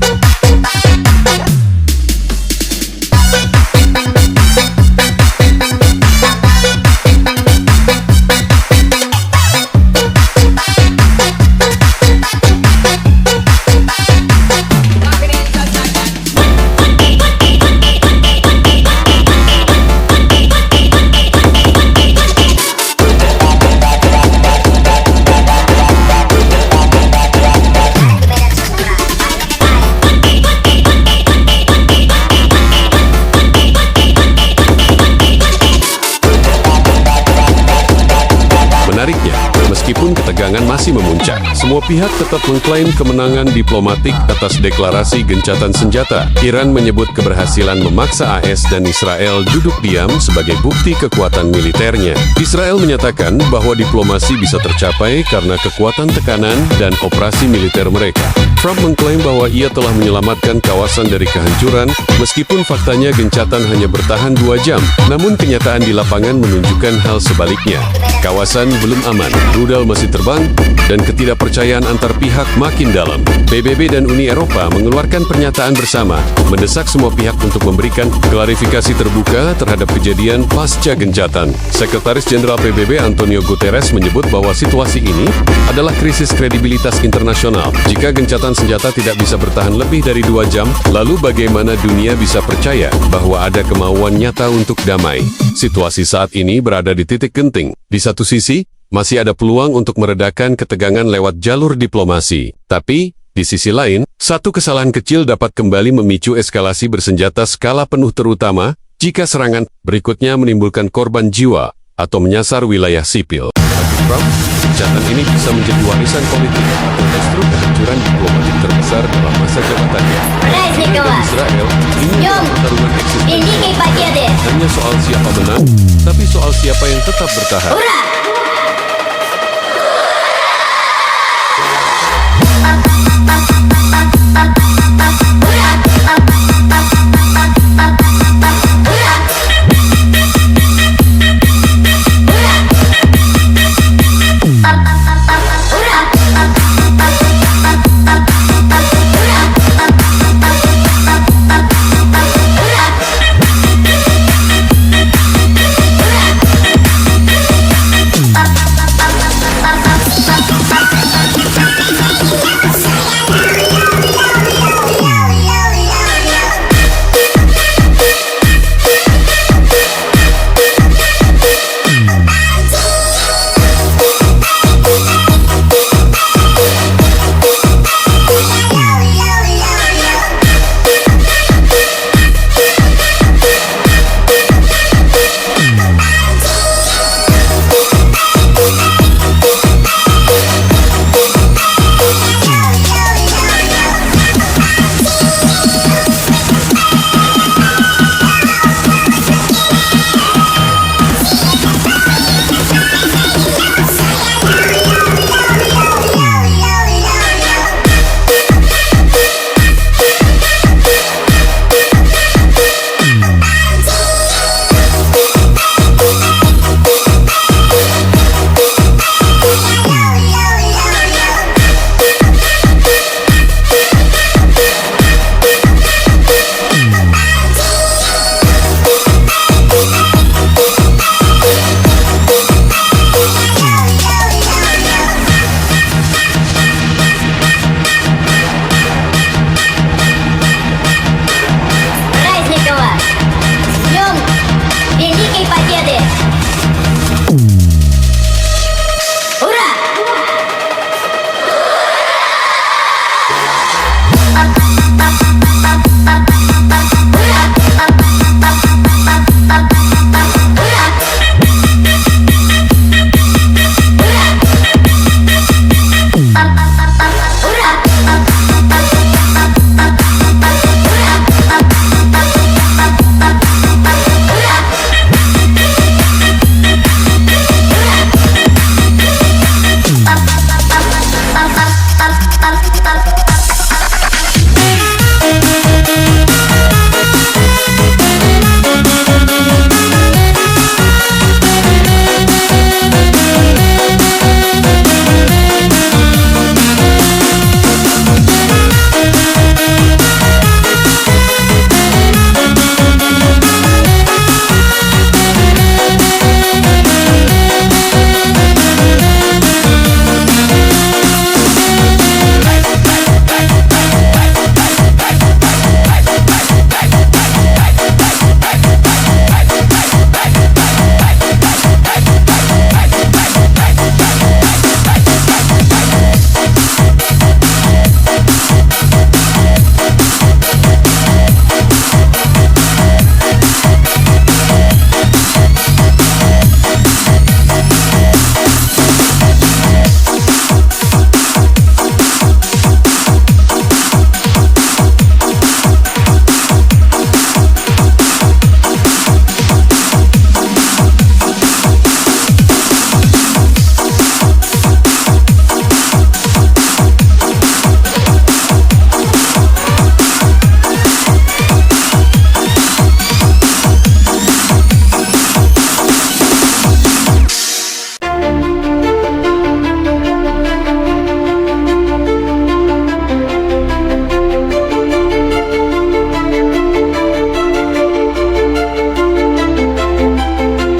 Menariknya, meskipun ketegangan masih memuncak, semua pihak tetap mengklaim kemenangan diplomatik atas deklarasi gencatan senjata. Iran menyebut keberhasilan memaksa AS dan Israel duduk diam sebagai bukti kekuatan militernya. Israel menyatakan bahwa diplomasi bisa tercapai karena kekuatan tekanan dan operasi militer mereka. Trump mengklaim bahwa ia telah menyelamatkan kawasan dari kehancuran, meskipun faktanya gencatan hanya bertahan 2 jam. Namun kenyataan di lapangan menunjukkan hal sebaliknya. Kawasan belum aman, rudal masih terbang, dan ketidakpercayaan antar pihak makin dalam. PBB dan Uni Eropa mengeluarkan pernyataan bersama, mendesak semua pihak untuk memberikan klarifikasi terbuka terhadap kejadian pasca gencatan. Sekretaris Jenderal PBB Antonio Guterres menyebut bahwa situasi ini adalah krisis kredibilitas internasional. Jika gencatan senjata tidak bisa bertahan lebih dari 2 jam, lalu bagaimana dunia bisa percaya bahwa ada kemauan nyata untuk damai? Situasi saat ini berada di titik genting. Di satu sisi, masih ada peluang untuk meredakan ketegangan lewat jalur diplomasi. Tapi, di sisi lain, satu kesalahan kecil dapat kembali memicu eskalasi bersenjata skala penuh, terutama jika serangan berikutnya menimbulkan korban jiwa atau menyasar wilayah sipil. Bagi Trump, gencatan ini bisa menjadi warisan politik atau justru kehancuran diplomatik terbesar dalam masa jabatannya. Dan Israel ini pertarungan eksistensial. Hanya soal siapa menang, tapi soal siapa yang tetap bertahan.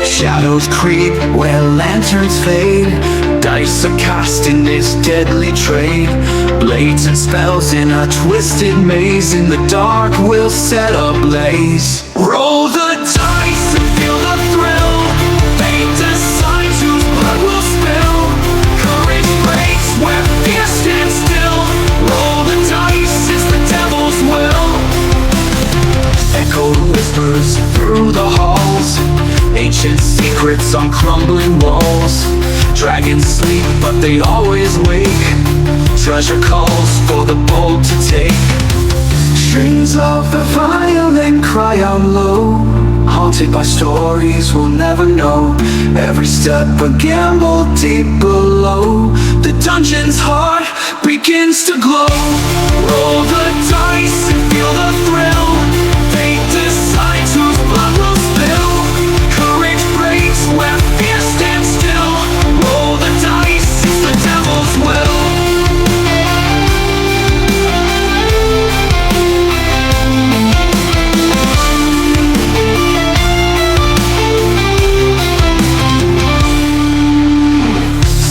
Shadows creep where lanterns fade. Dice are cast in this deadly trade. Blades and spells in a twisted maze. In the dark we'll set ablaze. Roll the dice and feel the thrill. Fate decides whose blood will spill. Courage breaks where fear stands still. Roll the dice, it's the devil's will. Echo whispers through the halls. Ancient secrets on crumbling walls. Dragons sleep, but they always wake. Treasure calls for the bold to take. Strings of the violin cry out low. Haunted by stories we'll never know. Every step a gamble deep below. The dungeon's heart begins to glow. Roll the dice and feel the thrill. Fate decides whose blood will spill. Courage breaks where fear stands still. Roll the dice, it's the devil's will.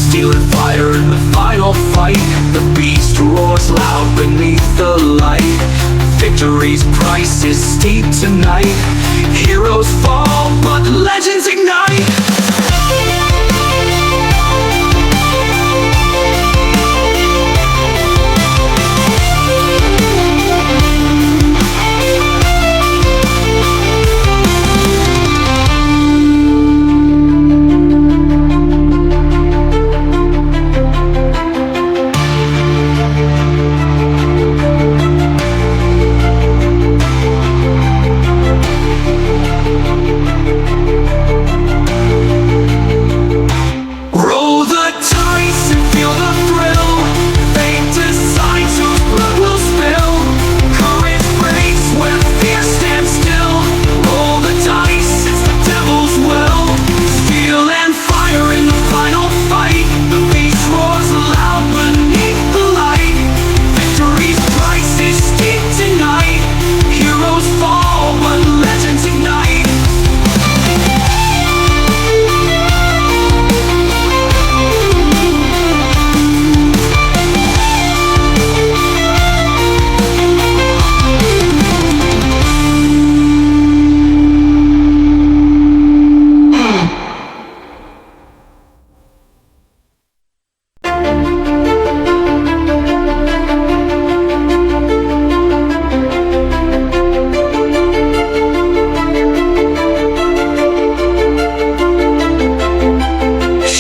Steel and fire in the final fight. The beast roars loud beneath the light. Victory's price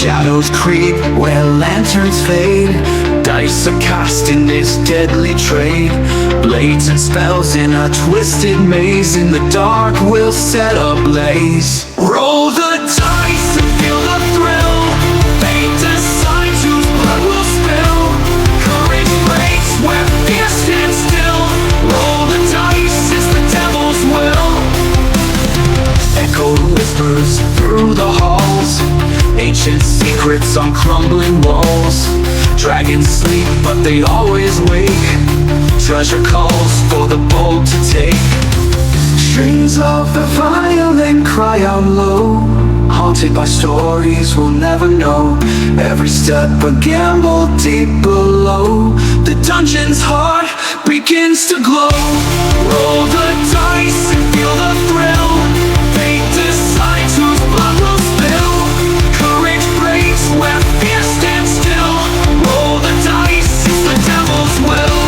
Shadows creep where lanterns fade. Dice are cast in this deadly trade. Blades and spells in a twisted maze. In the dark we'll set ablaze. Roll the dice and feel the thrill. Fate decides whose blood will spill. Courage breaks where fear stands still. Roll the dice, it's the devil's will. Echoed whispers through the halls. Ancient secrets on crumbling walls. Dragons sleep, but they always wake. Treasure calls for the bold to take. Strings of the violin cry out low. Haunted by stories we'll never know. Every step a gamble deep below. The dungeon's heart begins to glow. Roll the dice and feel the thrill. Fate decides whose blood will spill. Courage breaks where fear stands still. Roll the dice, it's the devil's will.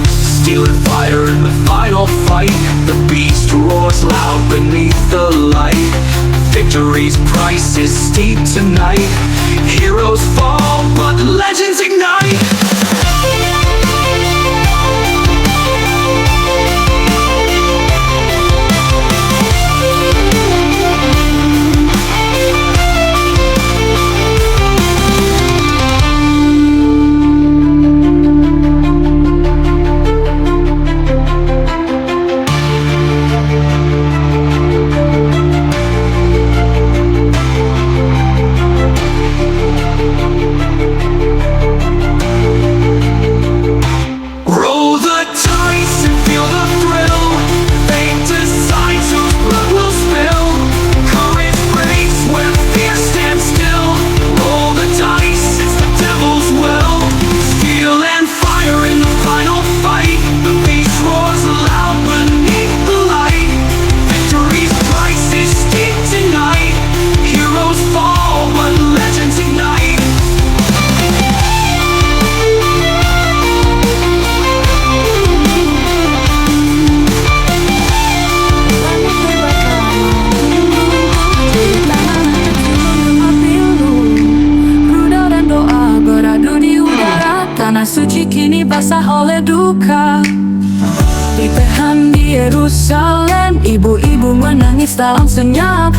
Steel and fire in the final fight. The beast roars loud beneath the light. Victory's price is steep tonight. Heroes fall, but legends ignite. Roll the dice and feel the thrill. Fate decides whose blood will spill. Courage breaks where fear stands still. Roll the dice, it's the devil's will. Steel and fire in the final fight. The beast roars loud beneath the light. Victory's price is steep tonight. Heroes fall, but legends ignite. Rudal dan doa beradu di udara. Tanah suci kini basah oleh duka. Di Tehan di Yerusalem, ibu-ibu menangis dalam senyap.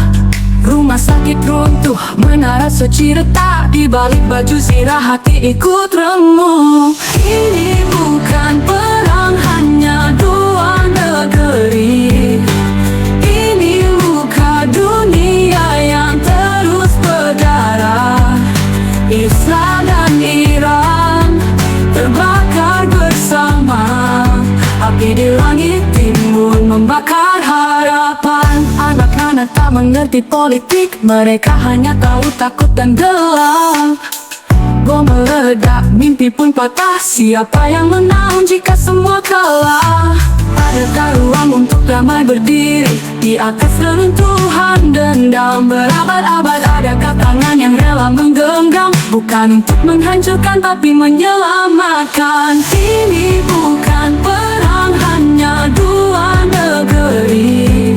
Rumah sakit runtuh, menara suci retak. Di balik baju zirah hati ikut remuk. Ini bukan perang, hanya dua negeri. Ini luka dunia yang terus berdarah. Israel dan Iran terbakar bersama. Api di langit timur membakar harapan. Anak-anak tak mengerti politik, mereka hanya tahu takut dan gelap. Bom meledak, mimpi pun patah. Siapa yang menang jika semua kalah? Adakah ruang untuk damai berdiri di atas reruntuhan dendam berabad-abad? Adakah tangan yang rela menggenggam, bukan untuk menghancurkan tapi menyelamatkan? Ini bukan perang, hanya dua negeri.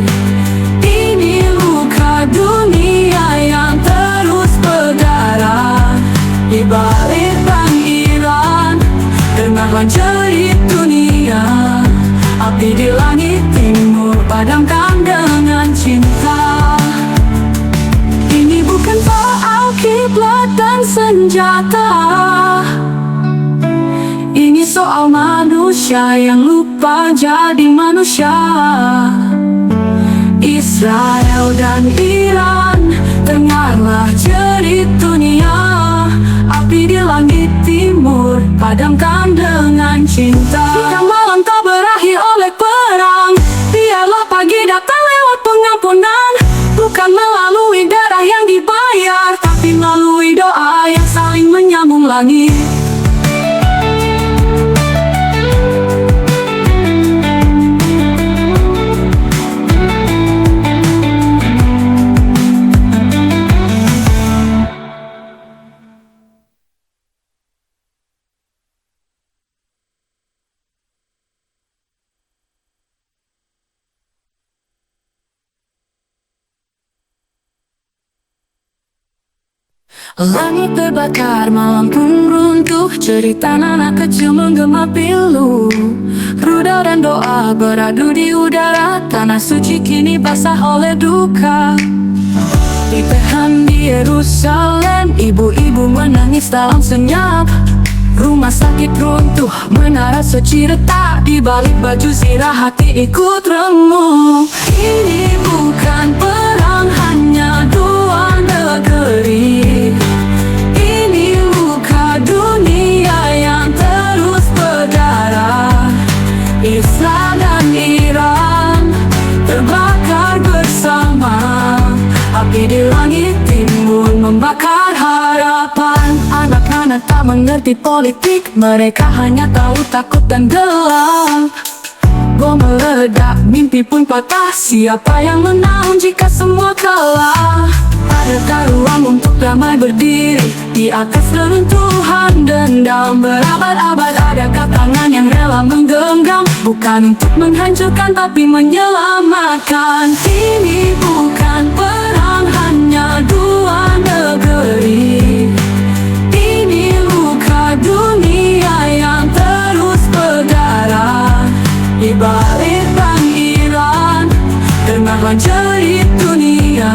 Ini luka dunia yang terus berdarah. Di balik perang Iran, dengarlah jerit dunia. Api di langit timur padamkan dengan cinta. Ini bukan soal kiblat dan senjata. Ini soal manusia yang lupa jadi manusia. Israel dan Iran, dengarlah jerit dunia. Api di langit timur padamkan dengan cinta. Jika malam tak berakhir oleh perang, biarlah pagi datang lewat pengampunan. Bukan melalui darah yang dibayar, tapi melalui doa yang saling menyambung langit. Langit terbakar, malam pun runtuh. Cerita anak kecil menggema pilu. Rudal dan doa beradu di udara. Tanah suci kini basah oleh duka. Di Teheran di Yerusalem, ibu-ibu menangis dalam senyap. Rumah sakit runtuh, menara suci retak. Di balik baju zirah hati ikut remuk. Ini bukan perang, hanya dua negeri. Ini luka dunia yang terus berdarah. Israel dan Iran terbakar bersama. Api di langit timur membakar harapan. Anak-anak tak mengerti politik, mereka hanya tahu takut dan gelap. Bom meledak, mimpi pun patah. Siapa yang menang jika semua kalah? Adakah ruang untuk damai berdiri di atas reruntuhan dendam berabad-abad? Adakah tangan yang rela menggenggam, bukan untuk menghancurkan tapi menyelamatkan? Ini bukan perang, hanya dua negeri. Ini luka dunia yang terus berdarah. Di balik perang Iran, dengarlah jerit dunia.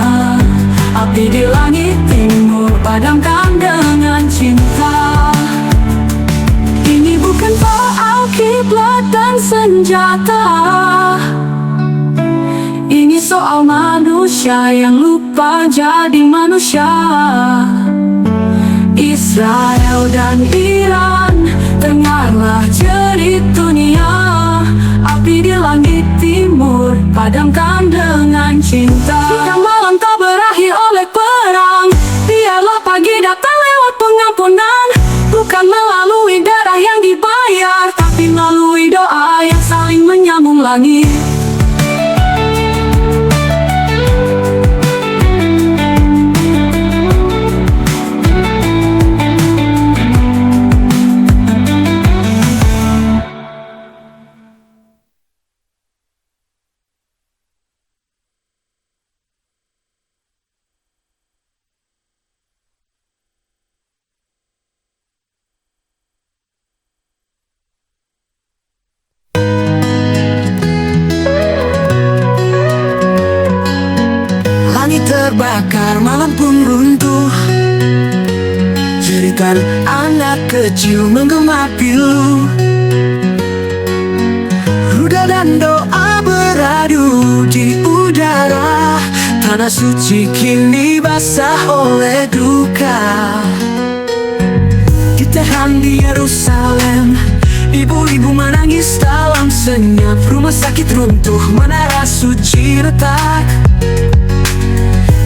Api di langit timur padamkan dengan cinta. Ini bukan soal kiblat dan senjata. Ini soal manusia yang lupa jadi manusia. Israel dan Iran, dengarlah jerit dunia. Api di langit timur padamkan dengan cinta. Jika malam tak berakhir oleh perang, biarlah pagi datang lewat pengampunan. Bukan melalui darah yang dibayar, tapi melalui doa yang saling menyambung langit. Terbakar, malam pun runtuh. Jeritan anak kecil menggema pilu. Rudal dan doa beradu di udara. Tanah suci kini basah oleh duka. Di Teheran di Yerusalem, ibu-ibu menangis dalam senyap. Rumah sakit runtuh, menara suci retak.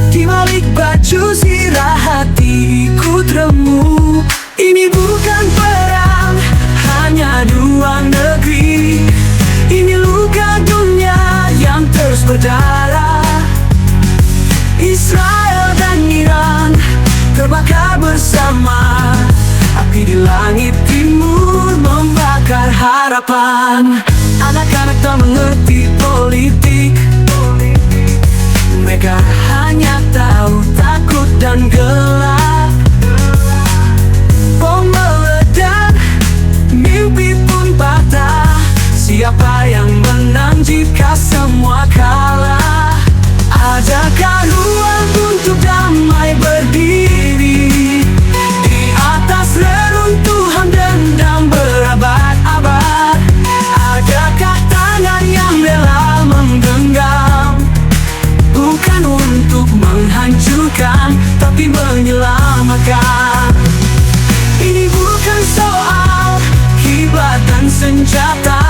Di balik baju zirah hati ikut remuk. Ini bukan perang, hanya dua negeri. Ini luka dunia yang terus berdarah. Israel dan Iran terbakar bersama. Api di langit timur membakar harapan. Anak-anak tak mengerti politik, mereka hanya tahu takut dan gelap. Bom meledak, mimpi pun patah. Siapa yang menang jika semua kalah? Adakah ruang untuk damai berdiri di atas reruntuhan dendam berabad-abad? Adakah tangan yang rela menggenggam, bukan untuk menghancurkan tapi menyelamatkan? Ini bukan soal kiblat dan senjata.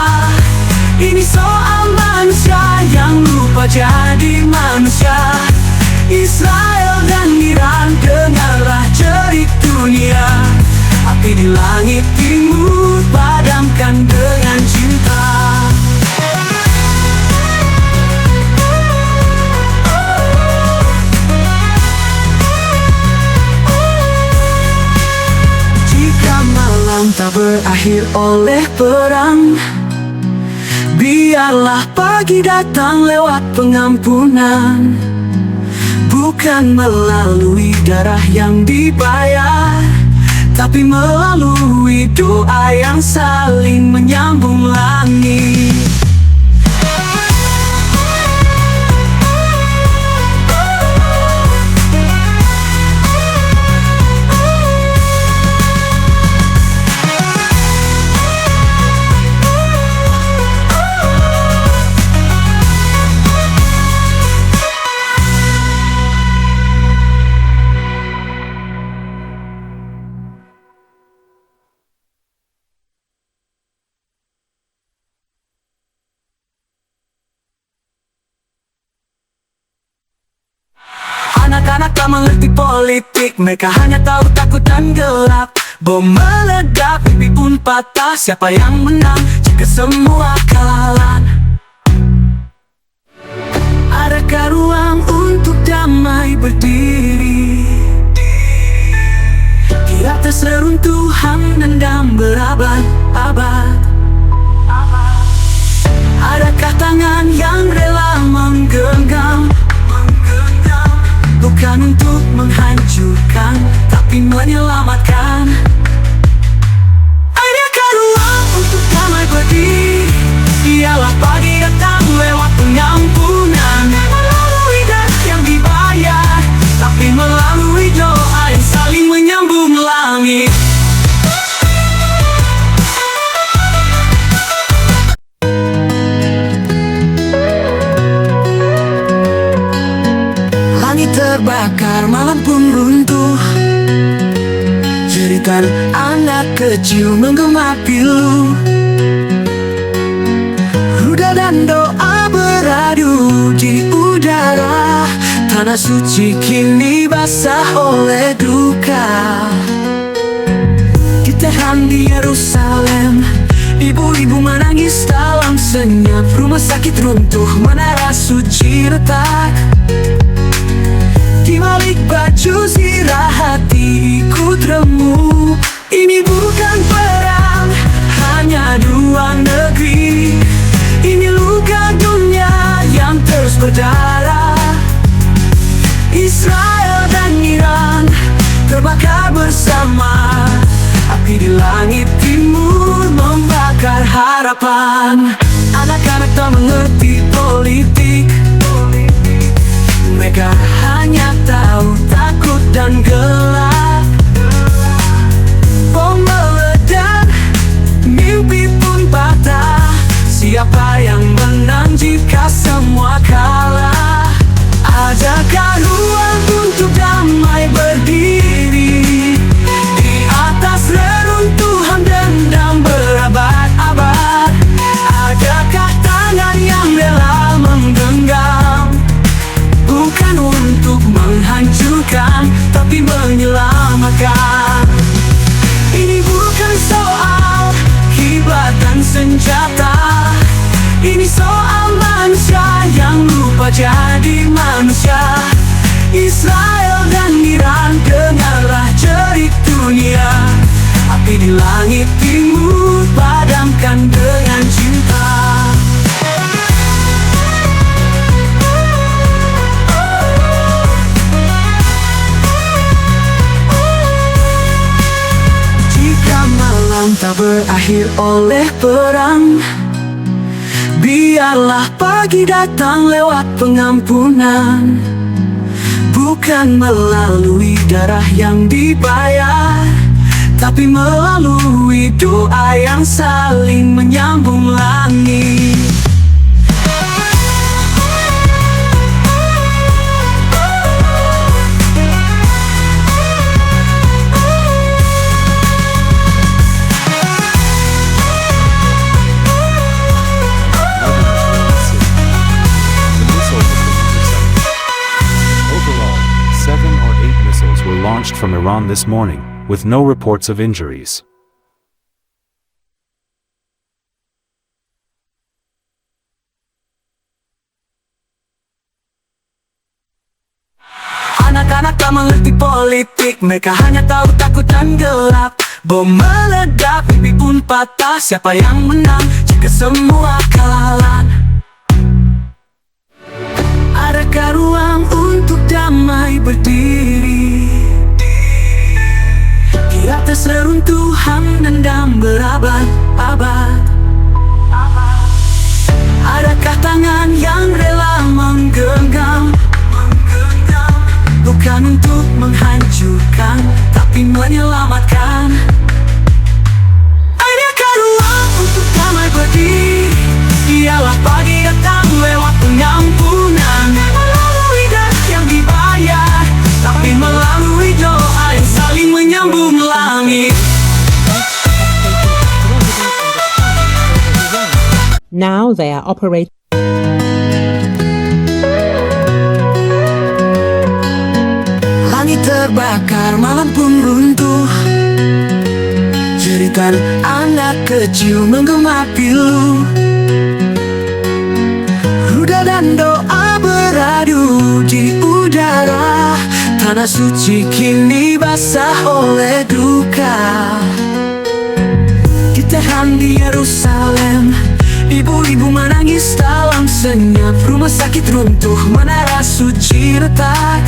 Ini soal manusia yang lupa jadi manusia. Israel dan Iran, dengarlah jerit dunia. Api di langit timur padamkan dengan cinta. Tak berakhir oleh perang, biarlah pagi datang lewat pengampunan. Bukan melalui darah yang dibayar, tapi melalui doa yang saling menyambung langit. Anak-anak tak mengerti politik, mereka hanya tahu takut dan gelap. Bom meledak, mimpi pun patah, siapa yang menang jika semua kalah? Adakah ruang untuk damai berdiri di atas reruntuhan dendam berabad-abad? Adakah tangan yang rela menggenggam, bukan untuk menghancurkan, tapi menyelamatkan? Adakah ruang untuk damai berdiri? Ialah pagi datang lewat pengampunan, melalui darah yang dibayar, tapi melalui doa yang saling menyambung langit. Terbakar, malam pun runtuh. Jeritan anak kecil menggema pilu. Rudal dan doa beradu di udara. Tanah suci kini basah oleh duka. Di Tehran, di Yerusalem, ibu-ibu menangis dalam senyap. Rumah sakit runtuh, menara suci retak. Di balik baju zirah hati ikut remuk. Ini bukan perang, hanya dua negeri. Ini luka dunia yang terus berdarah. Israel dan Iran terbakar bersama. Api di langit timur membakar harapan. Anak-anak tak mengerti politik, mereka hanya tahu takut dan gelap. Bom meledak, mimpi pun patah. Siapa yang menang jika semua kalah? Adakah ruang untuk damai berdiri di atas reruntuhan dendam berabad-abad? Adakah tangan yang rela menggenggam, bukan untuk menghancurkan, tapi menyelamatkan? Ini bukan soal kiblat dan senjata. Ini soal manusia yang lupa jadi manusia. Israel dan Iran, dengarlah jerit dunia. Api di langit timur padamkan dengan cinta. Tak berakhir oleh perang, biarlah pagi datang lewat pengampunan. Bukan melalui darah yang dibayar, tapi melalui doa yang saling menyambung langit. Launched from Iran this morning, with no reports of injuries. Anak-anak tak mengerti politik, mereka hanya tahu takut dan gelap. Bom meledak, mimpi pun patah. Siapa yang menang jika semua kalah? Adakah ruang untuk damai damai berdiri di atas reruntuhan dendam berabad-abad. Adakah tangan yang rela menggenggam, bukan untuk menghancurkan, tapi menyelamatkan? Adakah ruang untuk damai berdiri? Ialah pagi datang lewat pengampunan, melalui darah yang dibayar, tapi melalui doa yang saling menyambung langit. Now they are operating. Langit terbakar, malam pun runtuh. Jeritan anak kecil menggema pilu. Rudal dan doa beradu di udara. Tanah suci kini basah oleh duka. Di Tehran, di Yerusalem, ibu-ibu menangis dalam senyap. Rumah sakit runtuh, menara suci retak.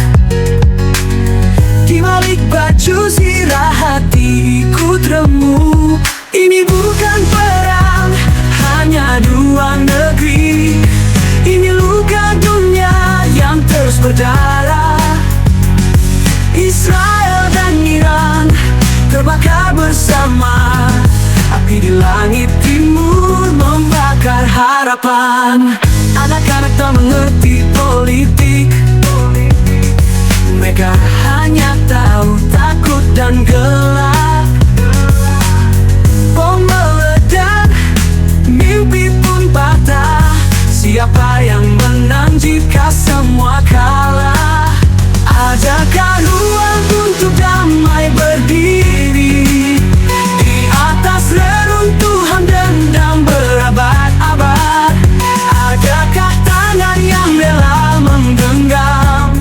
Di balik baju zirah hati ikut remuk. Ini bukan perang, hanya dua negeri. Ini luka dunia yang terus berdarah. Israel dan Iran terbakar bersama. Api di langit timur membakar harapan. Anak-anak tak mengerti politik. Mereka hanya tahu takut dan gelap. Bom meledak, mimpi pun patah. Siapa yang menang jika semua kalah? Adakah ruang untuk damai berdiri di atas reruntuhan dendam berabad-abad? Adakah tangan yang rela menggenggam,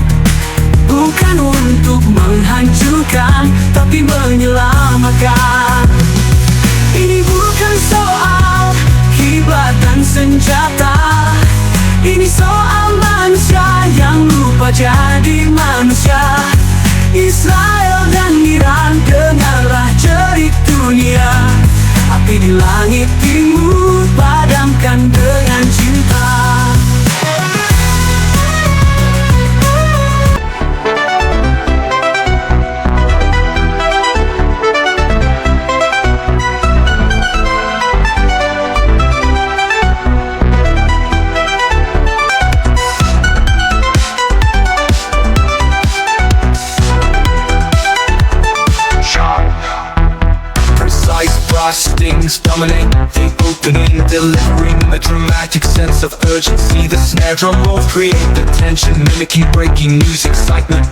bukan untuk menghancurkan, tapi menyelamatkan? Ini bukan soal kiblat dan senjata. Ini soal manusia yang lupa jadi manusia. Israel dan Iran, dengarlah jerit dunia. Api di langit timur padamkan dengan cinta. Stings dominate the opening, delivering a dramatic sense of urgency. The snare drum rolls create the tension, mimicking breaking news excitement.